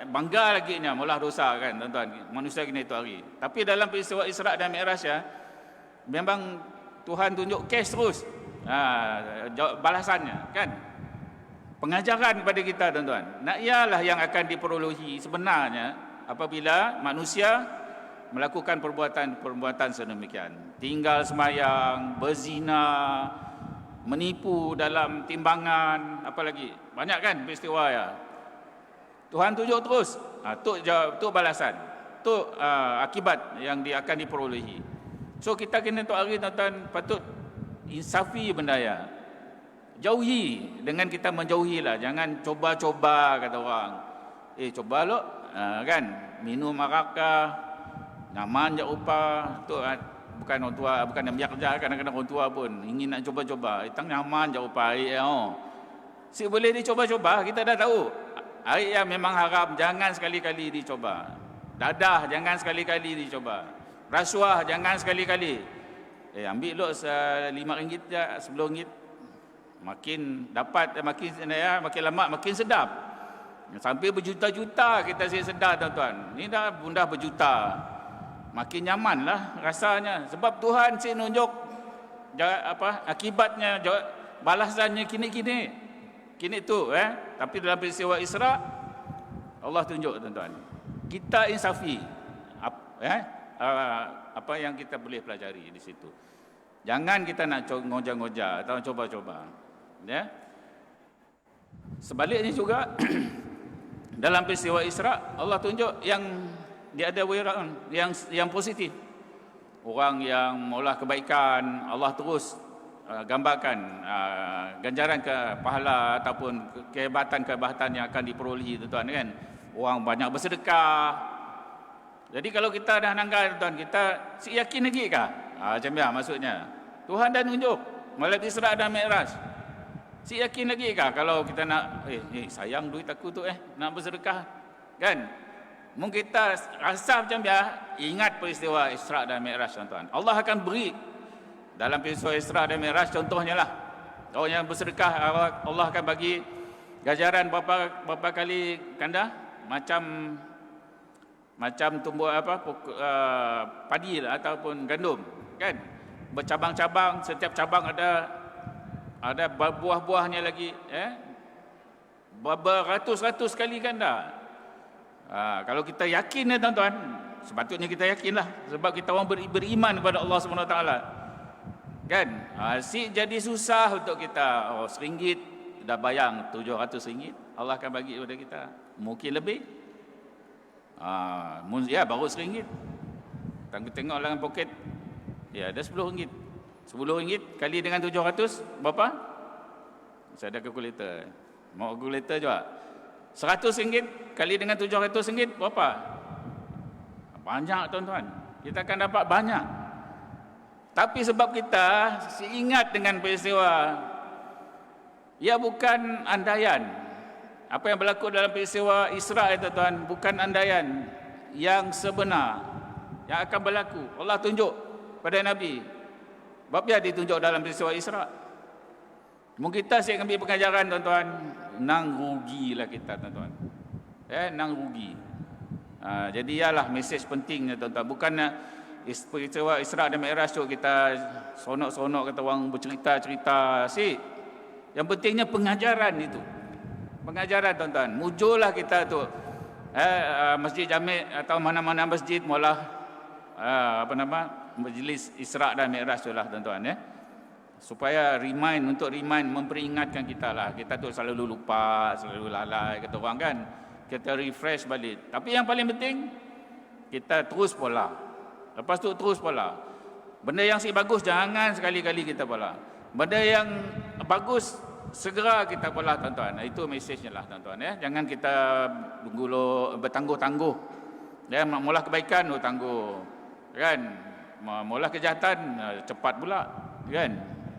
bangga lagi nya molah dosa kan, tuan-tuan. Manusia kini tu hari. Tapi dalam peristiwa Isra' dan Mi'raj memang Tuhan tunjuk cash terus. Balasannya kan, pengajaran kepada kita, tuan-tuan. Ialah yang akan diperolehi sebenarnya apabila manusia melakukan perbuatan sedemikian. Tinggal semayang, berzina, menipu dalam timbangan, apa lagi? Banyak kan peristiwa ya. Tuhan tunjuk terus. Tu balasan. Tu akibat yang akan diperolehi. So kita kena tu hari, tuan-tuan, patut insafi benda ya. Jauhi dengan kita menjauhilah. Jangan coba-coba kata orang. Coba lo kan, minum arakah, nyaman je rupa tu, bukan orang tua, bukan yang biar kerja, kadang-kadang orang tua pun ingin nak cuba-cuba, itang nyaman je rupa air si boleh dicoba-coba, kita dah tahu air yang memang haram, jangan sekali-kali dicoba. Dadah jangan sekali-kali dicoba. Rasuah jangan sekali-kali. Ambil lo RM5 je, RM10, makin dapat makin lama makin sedap. Sampai berjuta-juta kita sedar tuan-tuan. Ni dah bunda berjuta. Makin nyaman lah rasanya. Sebab Tuhan nunjuk akibatnya, balasannya kini-kini. Kini tu tapi dalam peristiwa Isra Allah tunjuk tuan-tuan. Kita insafi apa yang kita boleh pelajari di situ. Jangan kita nak ngoja-ngoja atau coba-coba. Ya. Sebaliknya juga dalam peristiwa Isra Allah tunjuk yang dia ada wiraan yang positif. Orang yang maulah kebaikan, Allah terus gambarkan ganjaran ke pahala ataupun kehebatan yang akan diperolehi tuan-tuan kan. Orang banyak bersedekah. Jadi kalau kita dah nanggal tuan, kita yakin lagi kah? Macam ya maksudnya. Tuhan dah tunjuk malam Isra dan Mi'raj. Yakin lagi kah kalau kita nak sayang duit aku tu nak bersedekah kan? Mungkin kita rasa macam ya, ingat peristiwa Isra dan Mi'raj tuan-tuan. Allah akan beri dalam peristiwa Isra dan Mi'raj contohnya lah. Orang yang bersedekah Allah akan bagi ganjaran berapa kali ganda, macam tumbuh padi lah, ataupun gandum kan, bercabang-cabang, setiap cabang ada buah-buahnya lagi beratus-ratus kali ganda. Kalau kita yakin tuan-tuan, sepatutnya kita yakinlah, sebab kita orang beriman kepada Allah SWT kan. Jadi susah untuk kita RM1 dah bayang RM700 Allah akan bagi kepada kita, mungkin lebih. Baru RM1. Tengok dalam poket ada RM10. RM10 kali dengan 700 berapa? Saya ada kalkulator. Mau kalkulator juga. RM100 kali dengan RM700 berapa? Banyak tuan-tuan. Kita akan dapat banyak. Tapi sebab kita ingat dengan peristiwa, ia bukan andaian. Apa yang berlaku dalam peristiwa Isra itu tuan, bukan andaian yang sebenar yang akan berlaku. Allah tunjuk pada Nabi. Sebab dia ditunjuk dalam peristiwa Isra. Mungkin kita siap ambil pengajaran tuan-tuan, nang rugilah kita tuan-tuan. Nang rugi. Jadi ialah mesej pentingnya tuan-tuan. Bukan peristiwa Isra dan Mi'raj tu kita sonok-sonok kata orang bercerita-cerita. Yang pentingnya pengajaran itu. Pengajaran tuan-tuan. Mujurlah kita tu. Masjid Jami' atau mana-mana masjid mula majlis Isra dan Mi'raj tu lah tuan-tuan supaya memperingatkan kita lah. Kita tu selalu lupa, selalu lalai kata orang kan. Kita refresh balik. Tapi yang paling penting kita terus pola. Lepas tu terus pola. Benda yang bagus jangan sekali-kali kita pola. Benda yang bagus segera kita pola tuan-tuan. Itu mesejnya lah tuan-tuan Jangan kita bertangguh-tangguh. Mula kebaikan tangguh. Kan? Mula kejahatan cepat pula. Kan?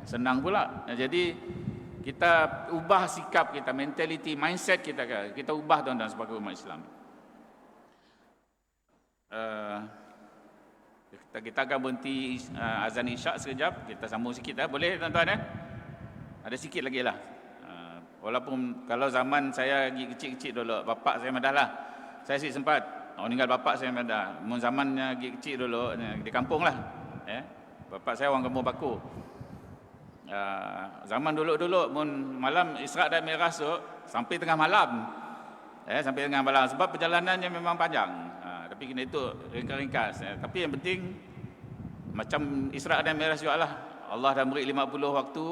Senang pula. Jadi kita ubah sikap kita, mentality, mindset kita. Kita ubah tuan-tuan sebagai umat Islam. Kita akan berhenti azan isyak sekejap. Kita sambung sikit boleh tuan-tuan Ada sikit lagi lah. Walaupun kalau zaman saya lagi kecil-kecil dulu, bapak saya dah lah. Saya sempat meninggal bapak saya dah. Zamannya lagi kecil dulu di kampung lah. Bapak saya orang kampung Baku. Zaman dulu-dulu malam Isra dan Mi'raj tu sampai tengah malam. Sampai tengah malam sebab perjalanannya memang panjang. Tapi kena itu ringkas-ringkas. Tapi yang penting macam Isra dan Mi'raj juga lah. Allah dah beri 50 waktu.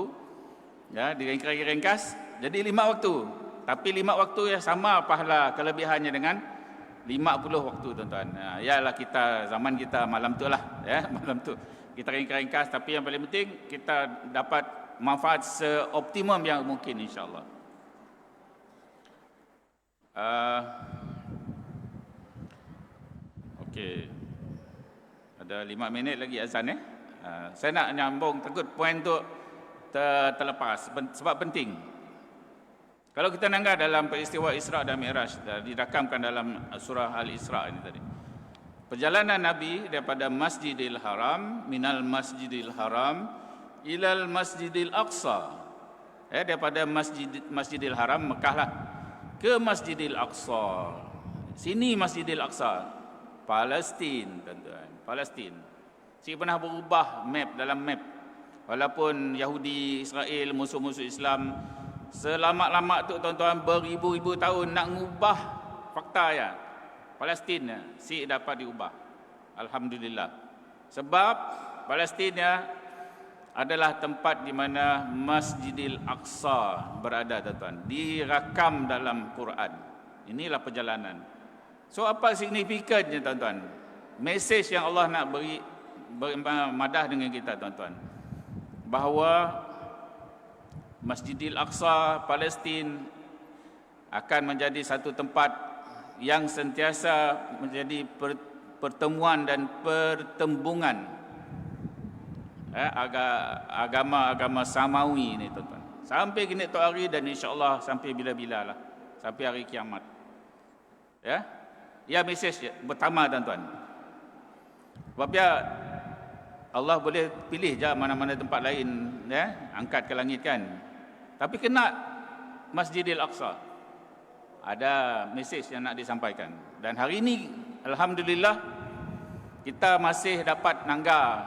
Diringkas. Jadi 5 waktu. Tapi 5 waktu yang sama pahala kelebihannya dengan 50 waktu tuan-tuan. Ialah kita zaman kita malam tu lah. Malam tu kita ringkas-ringkas. Tapi yang paling penting kita dapat manfaat seoptimum yang mungkin insya-Allah. Okey. Ada 5 minit lagi azan saya nak nyambung takut poin tu terlepas sebab penting. Kalau kita nanggah dalam peristiwa Isra dan Mi'raj dirakamkan dalam surah Al-Isra ini tadi. Perjalanan Nabi daripada Masjidil Haram, minal Masjidil Haram ilal Masjidil Aqsa. Daripada Masjidil Haram Mekah lah ke Masjidil Aqsa. Sini Masjidil Aqsa, Palestin, tuan-tuan. Palestin. Saya pernah berubah map dalam map. Walaupun Yahudi, Israel, musuh-musuh Islam selamat-lamat tu tuan-tuan beribu-ribu tahun nak ngubah fakta ya. Palestin si dapat diubah. Alhamdulillah. Sebab Palestin adalah tempat di mana Masjidil Aqsa berada tuan-tuan. Dirakam dalam Quran. Inilah perjalanan. So apa signifikannya tuan-tuan? Mesej yang Allah nak beri madah dengan kita tuan-tuan. Bahawa Masjidil Aqsa Palestin akan menjadi satu tempat yang sentiasa menjadi pertemuan dan pertembungan agama-agama samawi ini tuan-tuan. Sampai kini tu hari dan insya-Allah sampai bila-bila lah. Sampai hari kiamat. Ya mesej pertama tuan-tuan. Sebab Allah boleh pilih je mana-mana tempat lain angkat ke langit kan. Tapi kena Masjidil Aqsa. Ada mesej yang nak disampaikan. Dan hari ini alhamdulillah kita masih dapat nanggah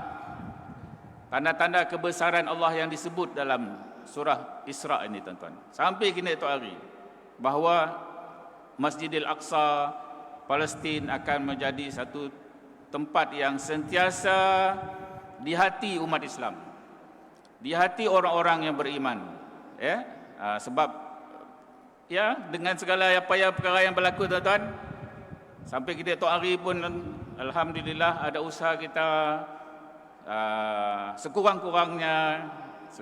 tanda-tanda kebesaran Allah yang disebut dalam surah Isra ini tuan-tuan. Sampai kini tu hari bahawa Masjidil Aqsa Palestin akan menjadi satu tempat yang sentiasa di hati umat Islam, di hati orang-orang yang beriman. Sebab dengan segala apa perkara yang berlaku tuan-tuan, sampai kita tu hari pun alhamdulillah ada usaha kita sekurang-kurangnya,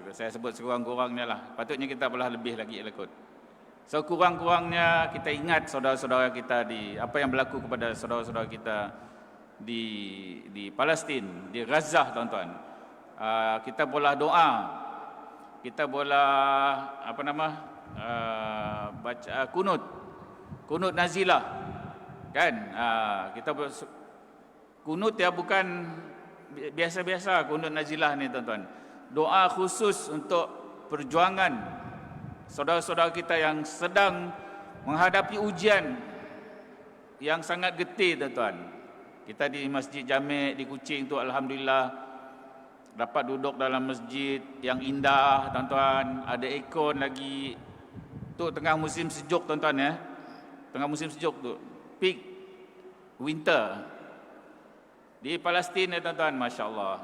saya sebut sekurang-kurangnya lah, patutnya kita belah lebih lagi ikut. Sekurang-kurangnya kita ingat saudara-saudara kita apa yang berlaku kepada saudara-saudara kita di Palestin, di Gaza tuan-tuan. Kita boleh doa, kita boleh baca kunut nazilah kan. Kita kunut bukan biasa-biasa kunut nazilah ni tuan-tuan. Doa khusus untuk perjuangan saudara-saudara kita yang sedang menghadapi ujian yang sangat getih tuan-tuan. Kita di Masjid Jami' di Kuching tu alhamdulillah dapat duduk dalam masjid yang indah tuan-tuan, ada aircon lagi. Tu tengah musim sejuk tuan-tuan Tengah musim sejuk tu. Peak winter. Di Palestin tuan-tuan, masya-Allah.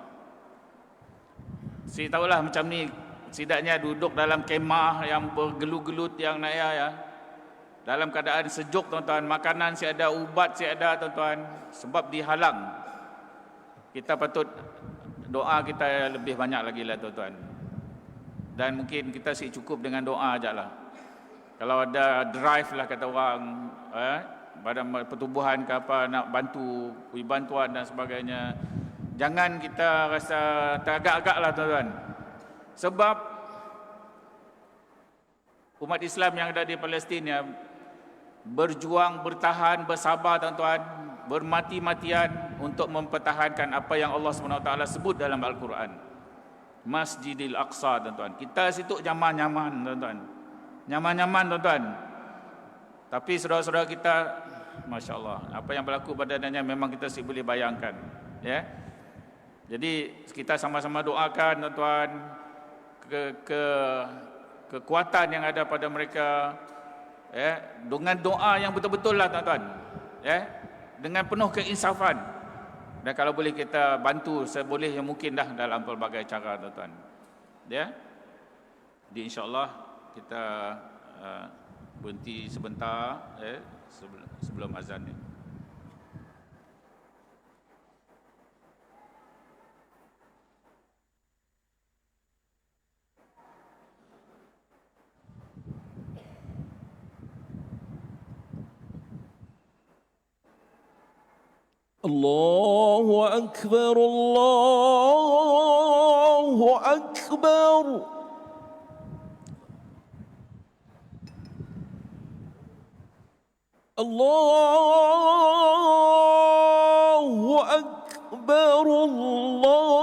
Saya tahulah macam ni setidaknya duduk dalam kemah yang bergelut-gelut yang dalam keadaan sejuk tuan-tuan, makanan si ada, ubat si ada tuan-tuan, sebab dihalang. Kita patut doa kita lebih banyak lagi lah tuan-tuan. Dan mungkin kita cukup dengan doa ajalah. Kalau ada drive lah kata orang, badan pertubuhan ke apa nak bantu, beri bantuan dan sebagainya. Jangan kita rasa teragak-agak lah tuan-tuan. Sebab umat Islam yang ada di Palestin berjuang, bertahan, bersabar tuan-tuan, bermati-matian untuk mempertahankan apa yang Allah SWT sebut dalam Al-Quran. Masjidil Aqsa tuan-tuan. Kita situ nyaman-nyaman tuan-tuan. Nyaman-nyaman tuan-tuan. Tapi saudara-saudara kita, Masya Allah, apa yang berlaku padanya memang kita boleh bayangkan. Jadi kita sama-sama doakan tuan-tuan kekuatan yang ada pada mereka, dengan doa yang betul-betul lah tuan-tuan, dengan penuh keinsafan. Dan kalau boleh kita bantu seboleh yang mungkin dah dalam pelbagai cara tuan-tuan. Jadi insya-Allah kita berhenti sebentar sebelum azan ni. الله أكبر الله أكبر الله أكبر الله أكبر الله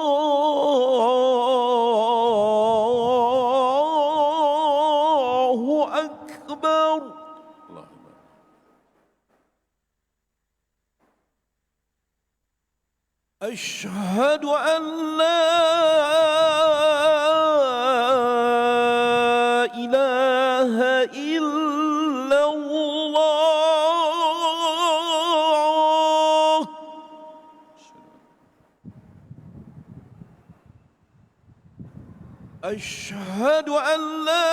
Akbar. أشهد أن لا إله إلا الله أشهد أن لا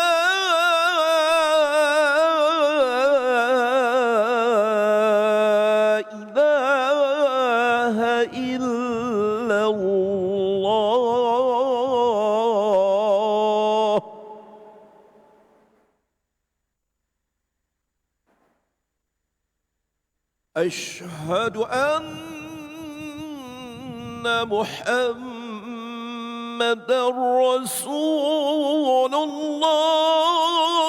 إله إلا الله أشهد أن محمدًا رسول الله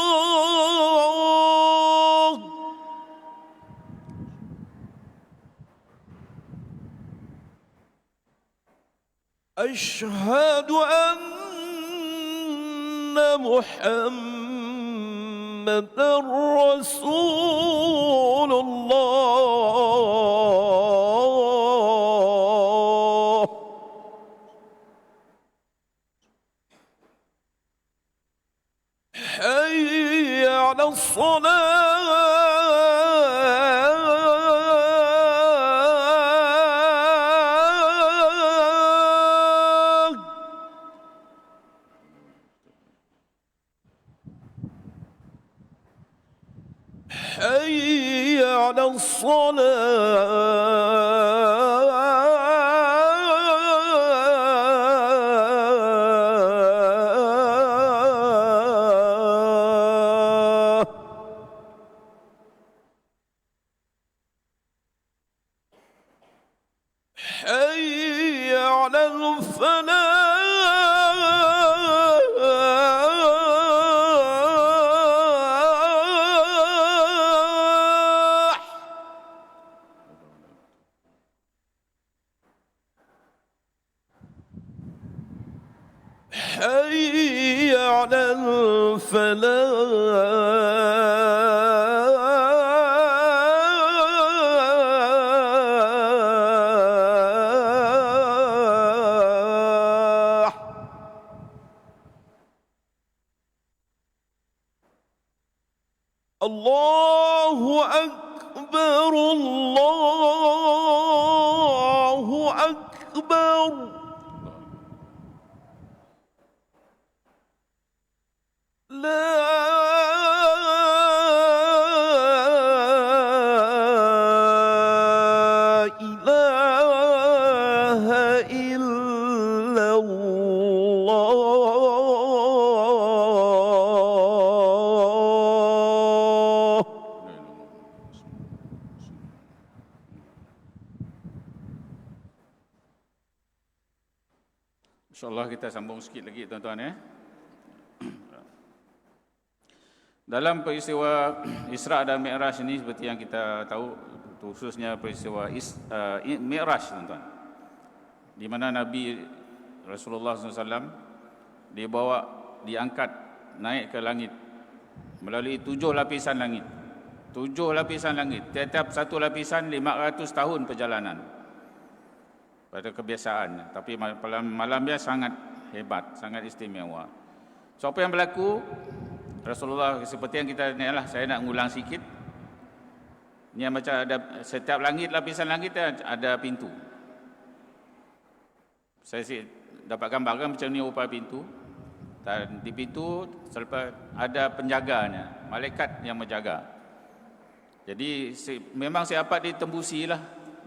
أشهد أن محمدًا رسول الله حي على الصلاة حي على الصلاة حي على الفلاح حي على الفلاح الله أكبر الله أكبر لا إله إلا الله InsyaAllah kita sambung sikit lagi tuan-tuan ya. Dalam peristiwa Isra' dan Mi'raj ini seperti yang kita tahu, khususnya peristiwa Mi'raj tuan-tuan, di mana Nabi Rasulullah SAW diangkat naik ke langit melalui 7 lapisan langit. 7 lapisan langit, tiap-tiap satu lapisan 500 tahun perjalanan pada kebiasaannya. Tapi malam dia sangat hebat, sangat istimewa. So apa yang berlaku? Rasulullah seperti yang kita ni lah, saya nak ngulang sikit. Ni macam ada setiap langit, lapisan langit ada pintu. Saya dapat gambarkan macam ni rupa pintu. Dan di pintu selepas ada penjaganya, malaikat yang menjaga. Jadi memang siapa ditembusi lah.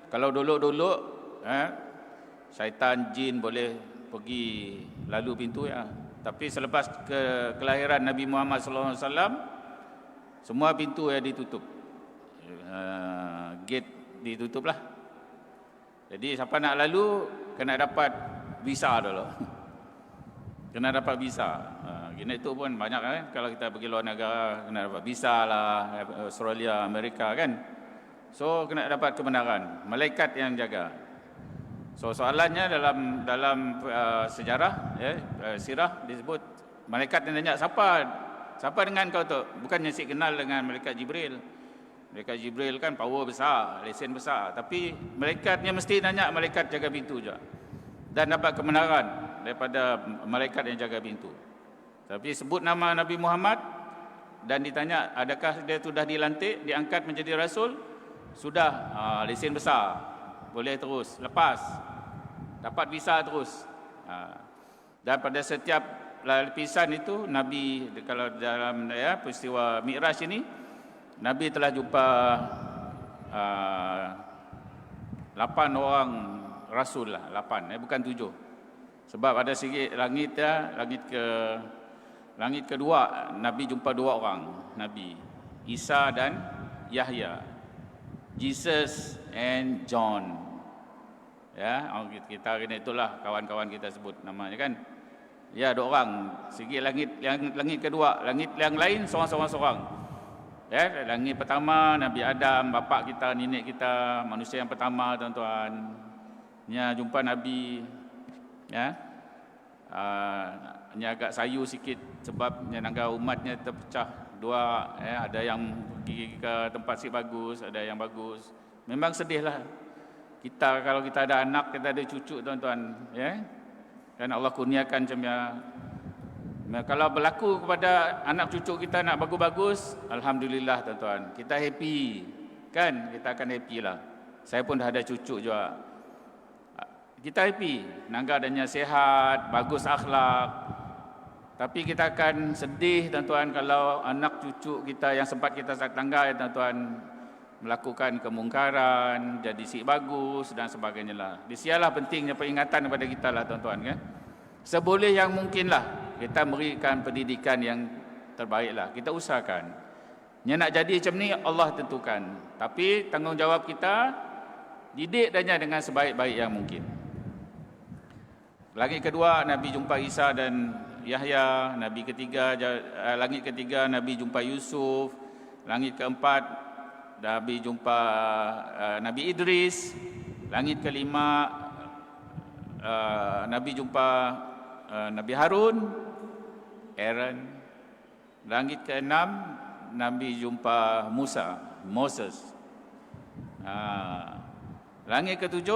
Kalau dulu-dulu syaitan, jin boleh pergi lalu pintu ya. Tapi selepas kelahiran Nabi Muhammad SAW, semua pintu yang ditutup, gate ditutup lah. Jadi siapa nak lalu kena dapat visa dulu. Kena dapat visa. Gini itu pun banyak kan, kalau kita pergi luar negara kena dapat visa lah, Australia, Amerika kan. So kena dapat kebenaran, malaikat yang jaga. So soalannya dalam sejarah sirah disebut malaikat yang tanya siapa dengan kau tu? Bukannya si kenal dengan malaikat Jibril. Malaikat Jibril kan power besar, lesen besar, tapi malaikatnya mesti tanya malaikat jaga pintu juga. Dan dapat kebenaran daripada malaikat yang jaga pintu. Tapi sebut nama Nabi Muhammad dan ditanya adakah dia sudah dilantik, diangkat menjadi rasul? Sudah, lesen besar, boleh terus lepas, dapat visa terus. Dan pada setiap lapisan itu Nabi, kalau dalam peristiwa Mi'raj ini, Nabi telah jumpa 8 orang rasul lah, 8 bukan 7. Sebab ada sikit langit kedua Nabi jumpa 2 orang Nabi, Isa dan Yahya, Jesus and John. Ya, kita kena itulah kawan-kawan kita sebut namanya kan. Ya, 2 orang. Sikit langit kedua, langit yang lain seorang-seorang. Ya, langit pertama Nabi Adam, bapa kita, nenek kita, manusia yang pertama tuan-tuan. Nya jumpa Nabi, ya. Nya agak sayu sikit sebab nangga umatnya terpecah 2, ya. Ada yang pergi ke tempat si bagus, ada yang bagus. Memang sedihlah. Kita kalau kita ada anak, kita ada cucu tuan-tuan, ya. Dan Allah kurniakan macam ya. Kalau berlaku kepada anak cucu kita nak bagus-bagus, alhamdulillah tuan-tuan. Kita happy. Kan? Kita akan happy lah. Saya pun dah ada cucu juga. Kita happy. Nangga adanya sehat, bagus akhlak. Tapi kita akan sedih tuan-tuan kalau anak cucu kita yang sempat kita tangga tuan-tuan melakukan kemungkaran, jadi si bagus dan sebagainya lah. Disialah pentingnya peringatan kepada kita lah tuan-tuan kan. Seboleh yang mungkin lah kita berikan pendidikan yang terbaik lah. Kita usahakan. Yang nak jadi macam ni Allah tentukan. Tapi tanggungjawab kita didik danya dengan sebaik-baik yang mungkin. Langit kedua Nabi jumpa Isa dan Yahya. Langit ketiga Nabi jumpa Yusuf. Langit keempat Nabi jumpa Nabi Idris. Langit kelima Nabi jumpa Nabi Harun, Aaron. Langit ke-6 Nabi jumpa Moses. Langit ke-7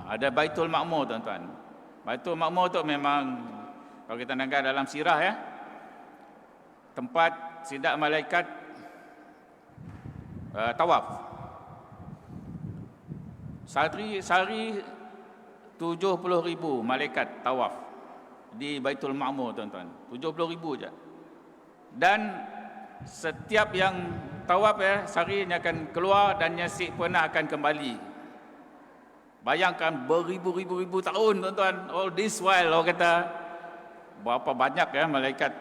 ada Baitul Ma'mur tuan-tuan. Baitul Ma'mur tu memang kalau kita dengar dalam sirah ya, tempat sidak malaikat tawaf. Sehari 70,000 malaikat tawaf di Baitul Ma'mur tuan-tuan. 70,000 je. Dan setiap yang tawaf sehari akan keluar dan nyasik pernah akan kembali. Bayangkan beribu-ribu tahun tuan-tuan. All this while orang kata berapa banyak malaikat.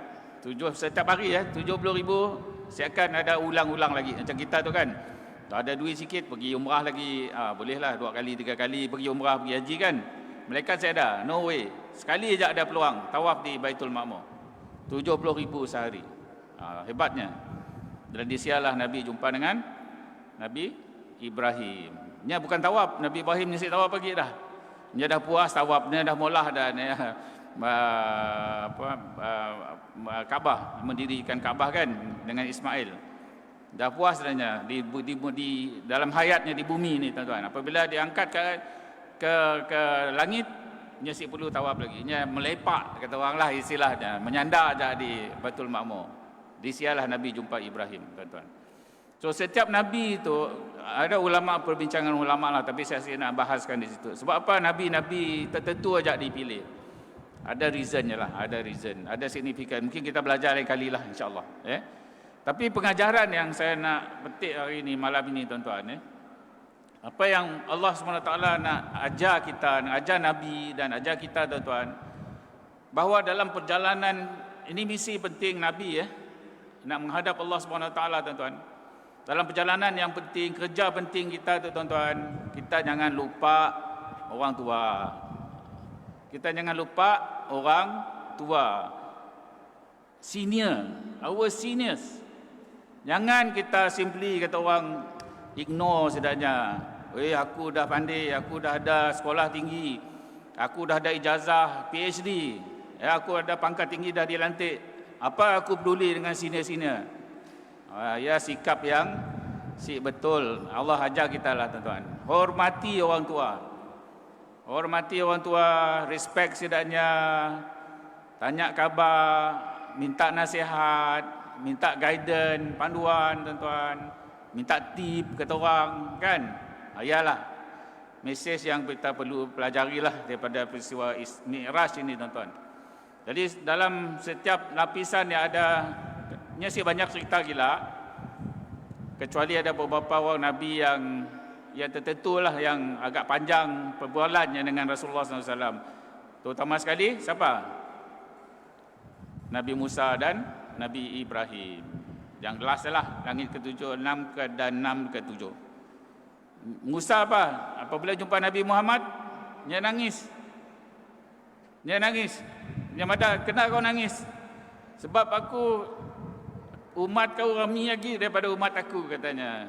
Setiap hari 70,000 siakan ada ulang-ulang lagi. Macam kita tu kan. Ada duit sikit pergi umrah lagi, bolehlah 2 kali 3 kali pergi umrah, pergi haji kan. Malaikat saya ada, no way. Sekali saja ada peluang tawaf di Baitul Ma'mur. 70,000 sehari. Hebatnya. Dan disialah Nabi jumpa dengan Nabi Ibrahim. Nya bukan tawaf, Nabi Ibrahim ni tawaf pagi dah. Dia dah puas tawaf, dia dah mula dan Kaabah, mendirikan Kaabah kan dengan Ismail. Dah puas adanya di dalam hayatnya di bumi ni tuan-tuan. Apabila diangkat ke langit, nya si perlu tawaf lagi. Nya melepak kata orang lah istilahnya, menyandar aja di Baitul Ma'mur. Disialah Nabi jumpa Ibrahim tuan-tuan. So setiap nabi itu ada ulama, perbincangan ulama lah, tapi saya nak bahaskan di situ. Sebab apa nabi-nabi tertentu aja dipilih? Ada reasonnya lah, ada reason, ada signifikan. Mungkin kita belajar lain kali lah insya-Allah, Tapi pengajaran yang saya nak petik hari ini, malam ini tuan-tuan, apa yang Allah SWT nak ajar kita, nak ajar Nabi dan ajar kita tuan-tuan, bahawa dalam perjalanan ini misi penting Nabi nak menghadap Allah SWT tuan-tuan. Dalam perjalanan yang penting, kerja penting kita tu tuan-tuan, kita jangan lupa orang tua. Kita jangan lupa orang tua. Senior, our seniors. Jangan kita simply kata orang ignore sedaknya. Aku dah pandai, aku dah ada sekolah tinggi, aku dah ada ijazah PhD, aku ada pangkat tinggi, dah dilantik. Apa aku peduli dengan senior-senior? Ya, sikap yang betul. Allah ajar kita lah tuan-tuan. Hormati orang tua. Hormati orang tua, respect sedaknya, tanya khabar, minta nasihat, minta guidance, panduan tuan-tuan, minta tip kata orang, kan? Ayalah mesej yang kita perlu pelajari lah daripada peristiwa Mi'raj ini tuan-tuan. Jadi dalam setiap lapisan yang ada, sih banyak cerita gila, kecuali ada beberapa orang Nabi yang tertentu lah yang agak panjang perbualannya dengan Rasulullah SAW. Terutama sekali siapa? Nabi Musa dan Nabi Ibrahim. Yang last lah, langit ke-7, 6 dan 6 ke-7. Musa apa? Apabila jumpa Nabi Muhammad, dia nangis. Dia nangis. Dia mada, kenapa kau nangis? Sebab umat kau ramai lagi daripada umat aku, katanya.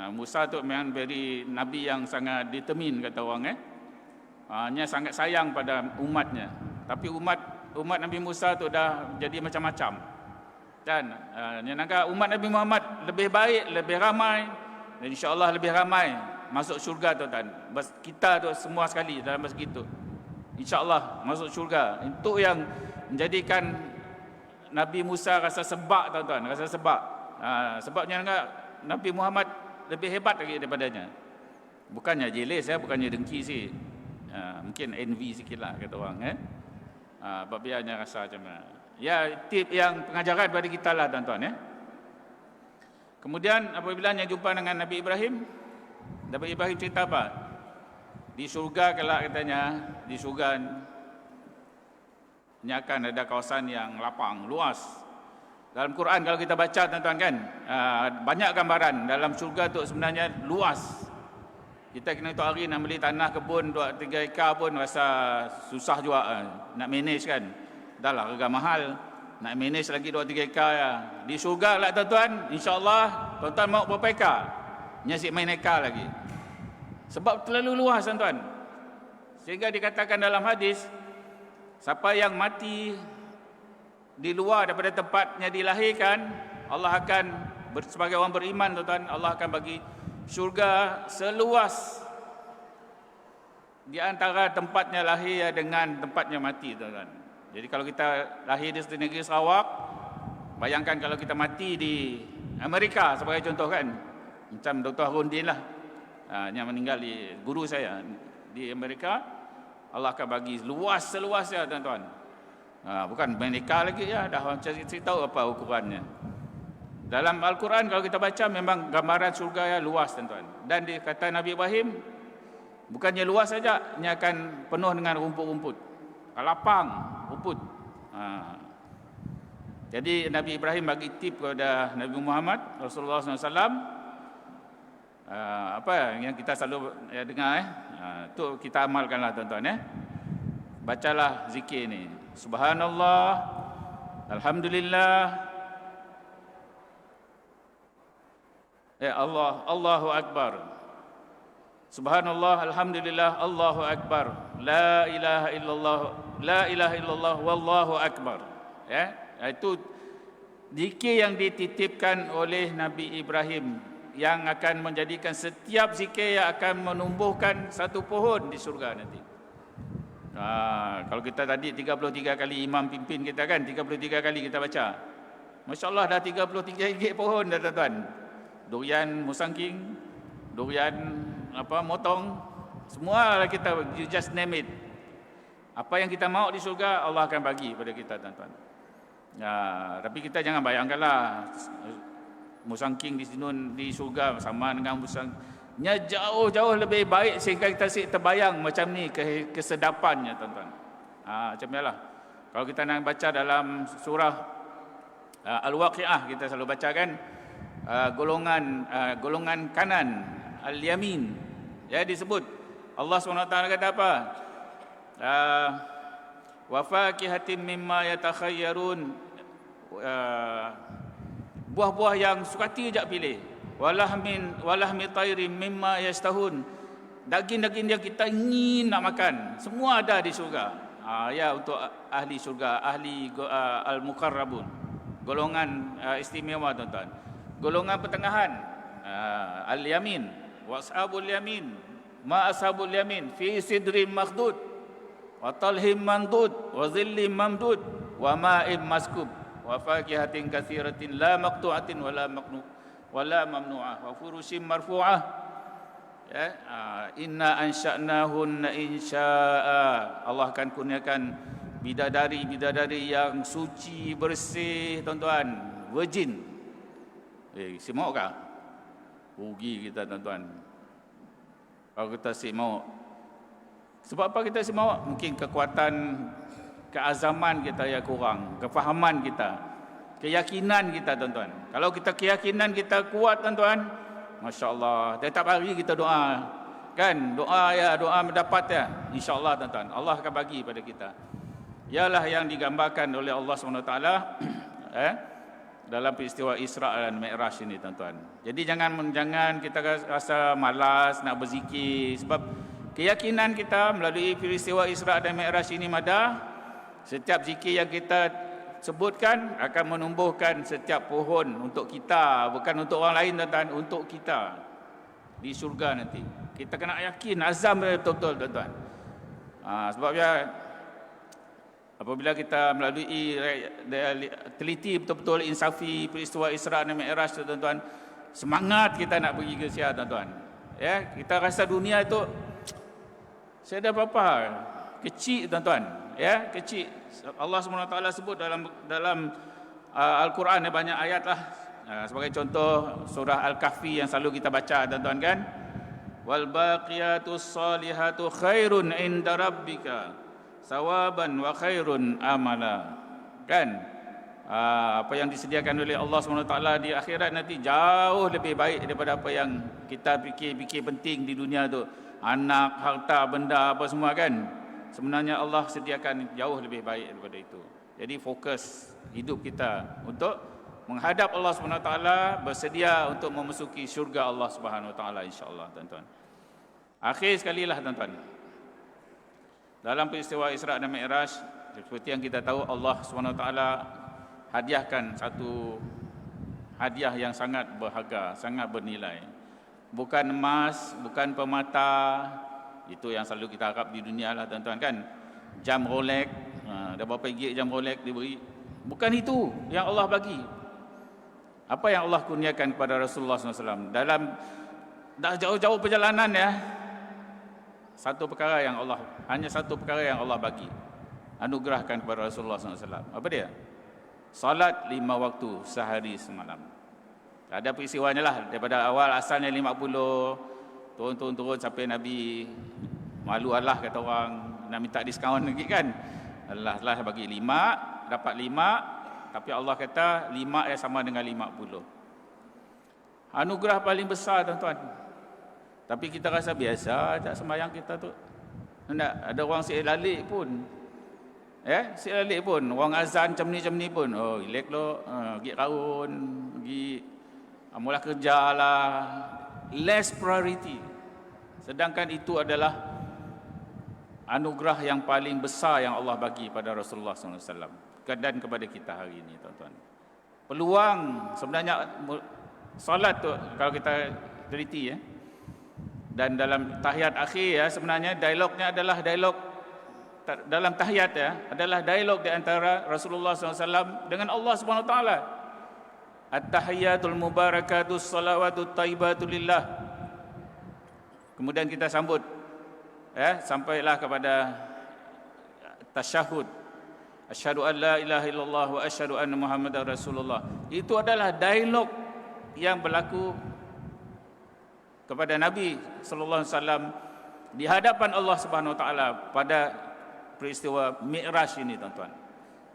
Musa tu memang very nabi yang sangat determined, kata orang. Dia sangat sayang pada umatnya. Tapi umat Nabi Musa tu dah jadi macam-macam. Dan dia nak umat Nabi Muhammad lebih baik, lebih ramai, dan insya-Allah lebih ramai masuk syurga tuan-tuan. Kita tu semua sekali dalam masa itu, insya-Allah masuk syurga. Itu yang menjadikan Nabi Musa rasa sebab tuan-tuan, rasa sebab. Sebabnya Nabi Muhammad lebih hebat lagi daripadanya. Bukannya jealous, bukannya dengki sih. Mungkin envy sikitlah kata orang. Sebab biarnya rasa macam mana. Ya, tip yang pengajaran kepada kita lah tuan-tuan. Kemudian apabila yang jumpa dengan Nabi Ibrahim, Nabi Ibrahim cerita apa? Di surga kelak katanya, di surga ini akan ada kawasan yang lapang, luas. Dalam Quran kalau kita baca tuan-tuan kan, banyak gambaran dalam surga tu sebenarnya luas. Kita kena tu hari nak beli tanah kebun 2-3 ekar pun rasa susah juga nak manage kan. Dah lah harga mahal, nak manage lagi 2-3 ekar ya. Di surga lah tuan-tuan, insya-Allah tuan-tuan mau berapa ekar? Nyasik main ekar lagi. Sebab terlalu luas tuan-tuan. Sehingga dikatakan dalam hadis, siapa yang mati di luar daripada tempatnya dilahirkan, Allah akan sebagai orang beriman tuan-tuan, Allah akan bagi syurga seluas di antara tempatnya lahir dengan tempatnya mati tuan-tuan. Jadi kalau kita lahir di negeri Sarawak, bayangkan kalau kita mati di Amerika sebagai contoh kan, macam Dr. Harundin lah, yang meninggal di guru saya di Amerika, Allah akan bagi luas seluasnya tuan-tuan. Bukan Amerika lagi ya, dah orang tahu apa ukurannya. Dalam Al-Quran kalau kita baca memang gambaran surga ya luas tuan-tuan. Dan dikata Nabi Ibrahim, bukannya luas saja, ini akan penuh dengan rumput-rumput, lapang, rumput. Jadi Nabi Ibrahim bagi tip kepada Nabi Muhammad Rasulullah SAW, apa yang kita selalu dengar tu kita amalkanlah tuan-tuan Bacalah zikir ni. Subhanallah, alhamdulillah, Allah, Allahu Akbar. Subhanallah, alhamdulillah, Allahu Akbar. La ilaha illallah, la ilaha illallah, wallahu akbar. Itu zikir yang dititipkan oleh Nabi Ibrahim, yang akan menjadikan setiap zikir yang akan menumbuhkan satu pohon di surga nanti. Kalau kita tadi 33 kali imam pimpin kita kan, 33 kali kita baca, Masya Allah dah 33 gig pohon dah tuan-tuan. Durian musangking, durian motong, semua kita, you just name it. Apa yang kita mahu di surga Allah akan bagi pada kita tuan-tuan. Tapi kita jangan bayangkanlah musangking di sini di surga sama dengan musangnya, jauh-jauh lebih baik sehingga kita terbayang macam ni kesedapannya tuan-tuan. Macam inilah. Kalau kita nak baca dalam surah Al-Waqiah, kita selalu baca kan, golongan kanan, al-yamin. Ya, disebut Allah SWT kata apa? Wa fakihatin mimma yatakhayyarun, buah-buah yang sukati jak pilih. Walahmi tairin mimma yastahun, daging-daging yang kita ingin nak makan, semua ada di syurga. Ya, untuk ahli syurga, ahli al-muqarrabun, golongan istimewa tuan-tuan. Golongan pertengahan, al-yamin, wa ashabul yamin, ma ashabul yamin, fi sidrin makhdud, wa talhim mandud, wa zillim mamdud, wa ma'im maskub, wa fakihatin katsiratin la maqtu'atin wala mamnu'ah, wa furushim marfu'ah. Ya, inna ansha'nahunna insya'a. Allah akan kurniakan bidadari yang suci, bersih, tuan-tuan, virgin. Si mau kah? Rugi kita, tuan-tuan. Kalau kita si mau. Sebab apa kita si mau? Mungkin kekuatan keazaman kita yang kurang, kefahaman kita, keyakinan kita, tuan-tuan. Kalau kita keyakinan kita kuat, tuan-tuan, masya-Allah, setiap hari kita doa, kan? Doa mendapat ya. Insya-Allah, tuan-tuan, Allah akan bagi pada kita. Ialah yang digambarkan oleh Allah SWT dalam peristiwa Isra dan Mi'raj ini, tuan-tuan. Jadi jangan kita rasa malas nak berzikir, sebab keyakinan kita melalui peristiwa Isra dan Mi'raj ini madah. Setiap zikir yang kita sebutkan akan menumbuhkan setiap pohon untuk kita, bukan untuk orang lain, tuan-tuan, untuk kita di syurga nanti. Kita kena yakin, azam betul-betul, tuan-tuan. Sebabnya apabila kita melalui teliti betul-betul insafi peristiwa Isra dan Mi'raj, tuan-tuan, semangat kita nak pergi ke Sia, tuan-tuan. Ya, kita rasa dunia itu saya dah apa-apa, kecil, tuan-tuan. Ya, kecil. Allah SWT sebut dalam Al-Quran banyak ayat lah. Sebagai contoh surah Al-Kahfi yang selalu kita baca, tuan-tuan, kan? Wal baqiyatus salihatu khairun inda rabbika sawaban wa khairun amala. Kan? Apa yang disediakan oleh Allah SWT di akhirat nanti jauh lebih baik daripada apa yang kita fikir penting di dunia tu. Anak, harta, benda apa semua, kan? Sebenarnya Allah sediakan jauh lebih baik daripada itu. Jadi fokus hidup kita untuk menghadap Allah SWT, bersedia untuk memasuki syurga Allah SWT, insya-Allah, tuan-tuan. Akhir sekali lah, tuan-tuan, dalam peristiwa Isra dan Mi'raj, seperti yang kita tahu, Allah SWT hadiahkan satu hadiah yang sangat berharga, sangat bernilai. Bukan emas, bukan permata, itu yang selalu kita harap di dunia lah, tuan-tuan, kan? Jam Rolex, dah berapa ringgit jam Rolex diberi. Bukan itu yang Allah bagi. Apa yang Allah kurniakan kepada Rasulullah SAW dalam dah jauh-jauh perjalanan, ya. Hanya satu perkara yang Allah bagi, anugerahkan kepada Rasulullah SAW. Apa dia? Salat 5 waktu sehari semalam. Ada peristiwanya lah, daripada awal asalnya 50, turun sampai Nabi malu Allah, kata orang, nak minta diskaun lagi, kan? Allah bagi 5, dapat 5, tapi Allah kata 5 sama dengan 50. Anugerah paling besar, tuan-tuan. Tapi kita rasa biasa tak sembahyang kita tu. Tak ada orang si'lalik pun. Ya, si'lalik pun, orang azan macam ni pun. Oh, relax lo, pergi raun, pergi mula kerja lah. Less priority. Sedangkan itu adalah anugerah yang paling besar yang Allah bagi pada Rasulullah SAW dan kepada kita hari ini, tuan-tuan. Peluang sebenarnya salat tu, kalau kita teliti, ya, dan dalam tahiyat akhir, ya, sebenarnya dialognya adalah dialog dalam tahiyat, ya, adalah dialog di antara Rasulullah SAW dengan Allah SWT. At-tahiyatul mubarakatus salawatut thayyibatu lillah. Kemudian kita sambut, ya, sampailah kepada tasyahud. Asyhadu an la ilaha illallah wa asyhadu anna Muhammadar Rasulullah. Itu adalah dialog yang berlaku kepada Nabi sallallahu alaihi wasallam di hadapan Allah Subhanahu wa taala pada peristiwa Mi'raj ini, tuan-tuan.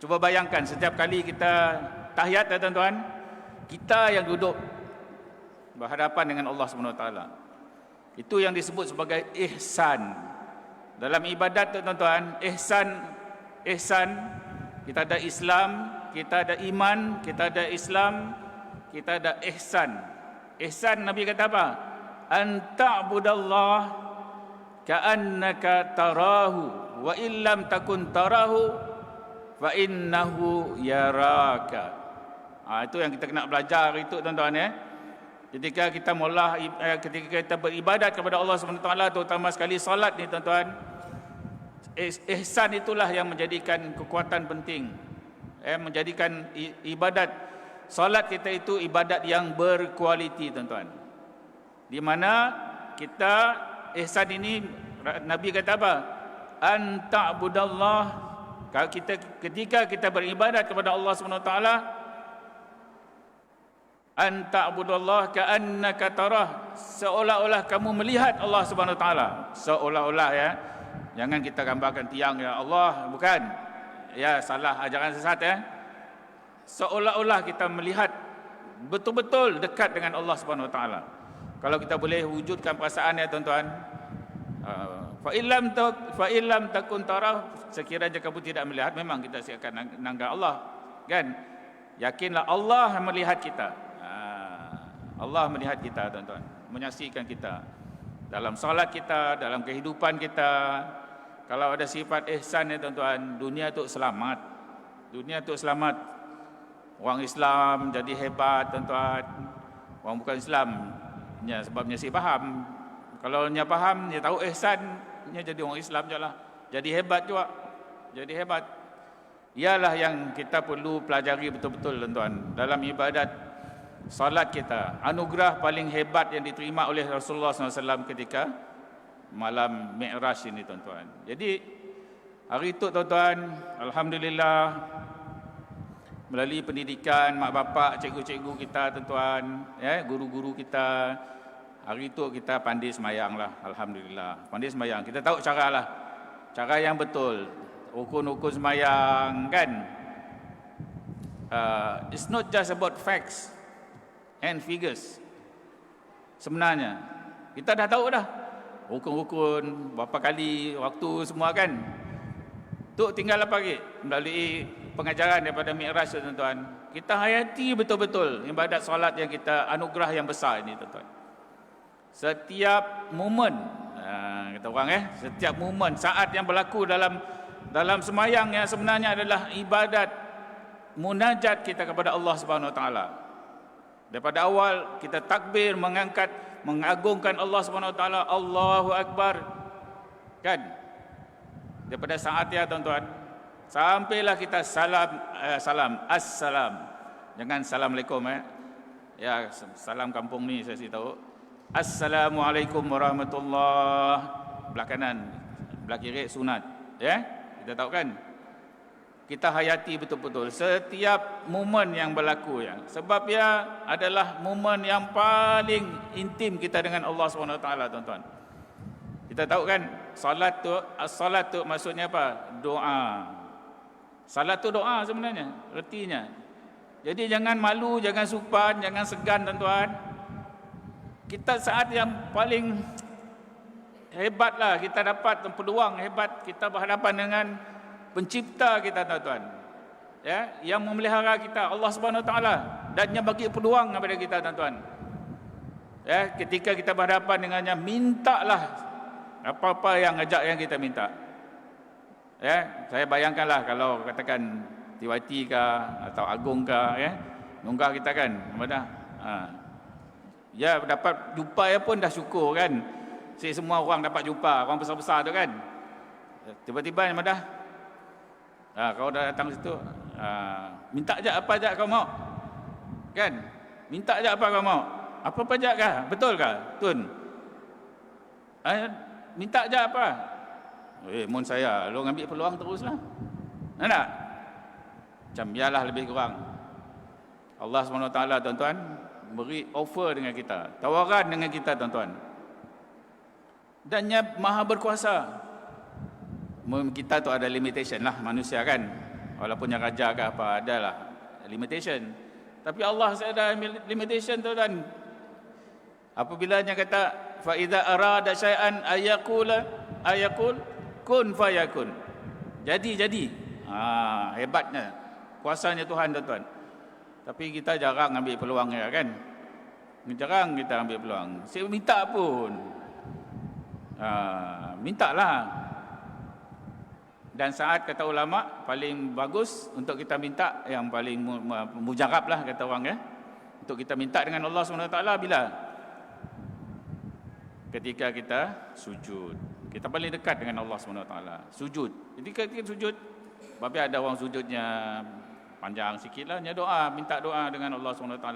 Cuba bayangkan setiap kali kita tahiyat, ya, tuan-tuan, kita yang duduk berhadapan dengan Allah SWT. Itu yang disebut sebagai ihsan. Dalam ibadat tu tuan-tuan, ihsan, kita ada Islam, kita ada iman, kita ada Islam, kita ada ihsan. Ihsan Nabi kata apa? An ta'budallah ka'annaka tarahu wa illam takun tarahu fa innahu yaraka. Itu yang kita kena belajar itu tuan-tuan ya. Ketika ketika kita beribadat kepada Allah SWT, terutama sekali salat ni tuan-tuan, ihsan itulah yang menjadikan kekuatan penting. Menjadikan ibadat salat kita itu ibadat yang berkualiti tuan-tuan. Di mana kita ihsan ini Nabi kata apa? An ta'budallah, ketika kita beribadat kepada Allah SWT, an ta'budallah ka'annaka tarah, seolah-olah kamu melihat Allah Subhanahu Wa Taala. Seolah-olah ya. Jangan kita gambarkan tiang ya Allah, bukan. Ya, salah ajaran sesat ya. Seolah-olah kita melihat betul-betul dekat dengan Allah Subhanahu Wa Taala. Kalau kita boleh wujudkan perasaan ya tuan-tuan. Fa illam takun tarah, sekiranya kamu tidak melihat, memang kita akan nanggap Allah, kan? Yakinlah Allah melihat kita. Allah melihat kita tuan-tuan, menyaksikan kita dalam salat kita, dalam kehidupan kita. Kalau ada sifat ihsan ya tuan-tuan, dunia tu selamat. Dunia tu selamat. Orang Islam jadi hebat tuan-tuan. Orang bukan Islam sebabnya si faham. Kalau nya faham, dia tahu ihsan, nya jadi orang Islam je lah. Jadi hebat juga. Jadi hebat. Ialah yang kita perlu pelajari betul-betul tuan-tuan dalam ibadat salat kita. Anugerah paling hebat yang diterima oleh Rasulullah SAW ketika malam Mi'raj ini tuan-tuan. Jadi hari itu tuan-tuan, alhamdulillah, melalui pendidikan mak bapak, cikgu-cikgu kita tuan-tuan, guru-guru kita, hari itu kita pandai semayang lah, alhamdulillah. Pandai semayang, kita tahu cara lah, cara yang betul, rukun-rukun semayang kan. It's not just about facts and figures. Sebenarnya kita dah tahu dah rukun-rukun, berapa kali waktu semua kan. Tu tinggal apa lagi? Melalui pengajaran daripada Mi'raj tuan-tuan, kita hayati betul-betul ibadat solat yang kita anugerah yang besar ini tuan-tuan. Setiap momen, kata orang setiap momen saat yang berlaku dalam semayang yang sebenarnya adalah ibadat munajat kita kepada Allah Subhanahu Wa Taala. Daripada awal kita takbir, mengagungkan Allah Subhanahu Wa Taala, Allahu Akbar, kan? Daripada saat ya tuan-tuan, sampailah kita salam, assalam. Jangan assalamualaikum ya, salam kampung ni saya tahu. Assalamualaikum warahmatullahi. Belah kanan, belah kiri sunat, ya? Kita tahu kan? Kita hayati betul-betul setiap momen yang berlaku ya. Sebab ya adalah momen yang paling intim kita dengan Allah SWT tuan-tuan. Kita tahu kan salat tu maksudnya apa? Doa. Salat tu doa sebenarnya, ertinya. Jadi jangan malu, jangan supan, jangan segan tuan-tuan. Kita saat yang paling hebatlah kita dapat peluang hebat, kita berhadapan dengan pencipta kita tuan-tuan, ya, yang memelihara kita, Allah Subhanahu Wa Taala, dan yang bagi peluang kepada kita tuan-tuan. Ya, ketika kita berhadapan dengannya, mintalah apa-apa yang kita minta. Ya, saya bayangkanlah kalau katakan TYT kah atau Agung kah, ya, nunggah kita kan, mana? Ya, dapat jumpa ya pun dah syukur kan. Semua orang dapat jumpa, orang besar-besar tu kan. Tiba-tiba yang dah kau dah datang situ, minta je apa je kau mau, kan? Minta je apa kau mau, apa-apa je kah? Betul kah, Tun? Minta je apa? Mun saya, lu ambil peluang teruslah. Nak? Macam biarlah lebih kurang. Allah SWT tuan-tuan beri offer dengan kita, tawaran dengan kita tuan-tuan. Dan Nya Maha berkuasa. Kita tu ada limitation lah, manusia kan, walaupun yang raja ke apa adalah limitation, tapi Allah saya ada limitation tu, dan Apabila dia kata fa idza arada syai'an ayaqul kun fayakun. Jadi. Hebatnya kuasanya Tuhan, tuan-tuan. Tapi kita jarang ambil peluang ya kan? Jarang kita ambil peluang. Saya minta pun. Mintalah. Dan saat kata ulama paling bagus untuk kita minta yang paling mujarab lah kata orang ya. Untuk kita minta dengan Allah SWT bila? Ketika kita sujud. Kita paling dekat dengan Allah SWT. Sujud. Jadi ketika sujud, tapi ada orang sujudnya panjang sikit lah, doa, minta doa dengan Allah SWT.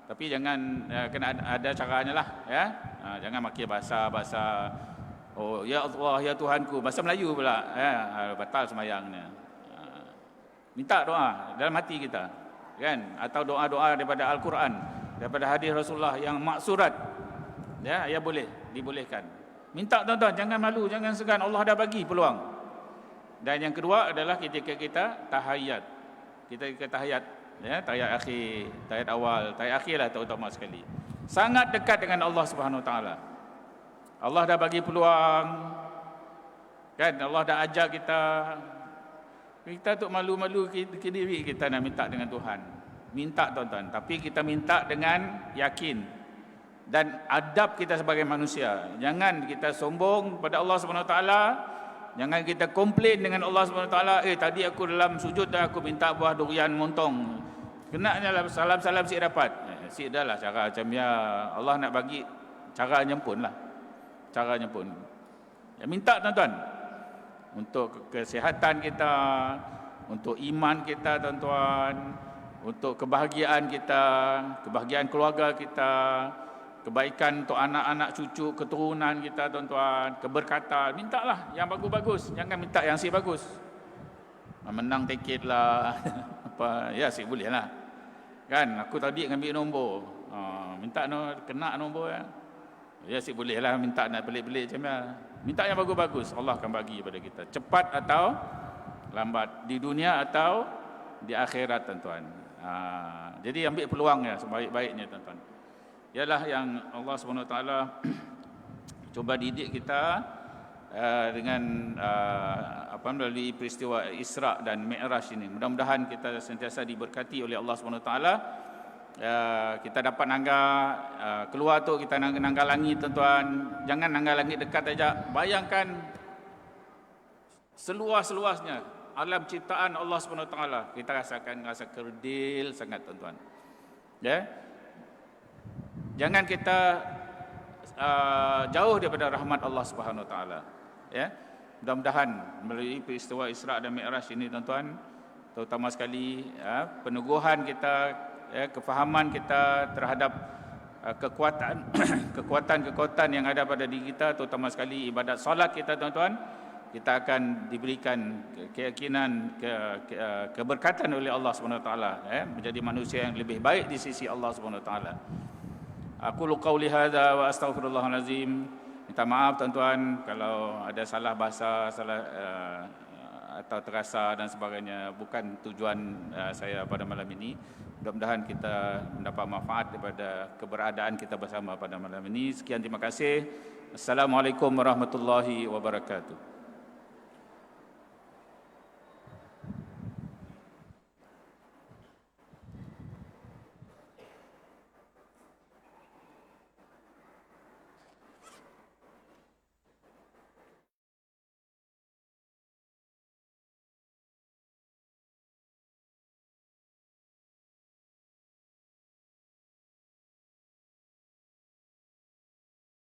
Tapi jangan kena ada caranya lah ya. Jangan makin bahasa oh ya Allah ya Tuhanku, bahasa Melayu pula ya, batal sembahyangnya. Minta doa dalam hati kita kan, atau doa-doa daripada Al-Quran, daripada hadis Rasulullah yang maksurat ya, boleh dibolehkan. Minta tuan-tuan, jangan malu, jangan segan, Allah dah bagi peluang. Dan yang kedua adalah ketika kita tahiyat. Kita tahiyat ya, tahiyat akhir, tahiyat awal, tahiyat akhir lah terutama sekali. Sangat dekat dengan Allah Subhanahu Wa Taala. Allah dah bagi peluang kan, Allah dah ajar kita untuk malu-malu ke diri kita nak minta dengan Tuhan. Minta tuan-tuan, tapi kita minta dengan yakin dan adab kita sebagai manusia. Jangan kita sombong pada Allah Subhanahu Wa Taala. Jangan kita komplain dengan Allah Subhanahu Wa Taala, tadi aku dalam sujud dah aku minta buah durian montong. Kenanya lah salam-salam si dapat. Si dah lah cara macam ya, Allah nak bagi caranya pun lah. Caranya pun. Ya, minta tuan-tuan. Untuk kesihatan kita, untuk iman kita tuan-tuan, untuk kebahagiaan kita, kebahagiaan keluarga kita, kebaikan untuk anak-anak cucu keturunan kita tuan-tuan, keberkatan. Mintalah yang bagus-bagus, jangan minta yang si bagus. Menang tiket lah apa ya si boleh lah. Kan aku tadi ngambil nombor. Minta kena nombor ya. Ya si boleh lah minta nak pelik-pelik macam mana. Minta yang bagus-bagus, Allah akan bagi kepada kita. Cepat atau lambat, di dunia atau di akhirat tuan-tuan. Jadi ambil peluangnya sebaik-baiknya tuan-tuan. Ialah yang Allah SWT cuba didik kita dengan melalui peristiwa Isra dan Mi'raj ini. Mudah-mudahan kita sentiasa diberkati oleh Allah SWT. Kita dapat nangga keluar tu, kita nangga langit tuan-tuan. Jangan nangga langit dekat saja. Bayangkan seluas-luasnya alam ciptaan Allah SWT. Kita rasakan rasa kerdil sangat tuan-tuan. Ya. Jangan kita jauh daripada rahmat Allah Subhanahu Wa Taala. Ya. Mudah-mudahan melalui peristiwa Isra dan Mi'raj ini tuan-tuan, terutama sekali peneguhan kita, kefahaman kita terhadap kekuatan yang ada pada diri kita, terutama sekali ibadat solat kita tuan-tuan, kita akan diberikan keyakinan keberkatan oleh Allah Subhanahu Wa Taala, menjadi manusia yang lebih baik di sisi Allah Subhanahu Wa Taala. Aku qauli hadza wa astaghfirullahal azim. Minta maaf tuan-tuan kalau ada salah bahasa, salah atau terasa dan sebagainya. Bukan tujuan saya pada malam ini. Mudah-mudahan kita mendapat manfaat daripada keberadaan kita bersama pada malam ini. Sekian, terima kasih. Assalamualaikum warahmatullahi wabarakatuh.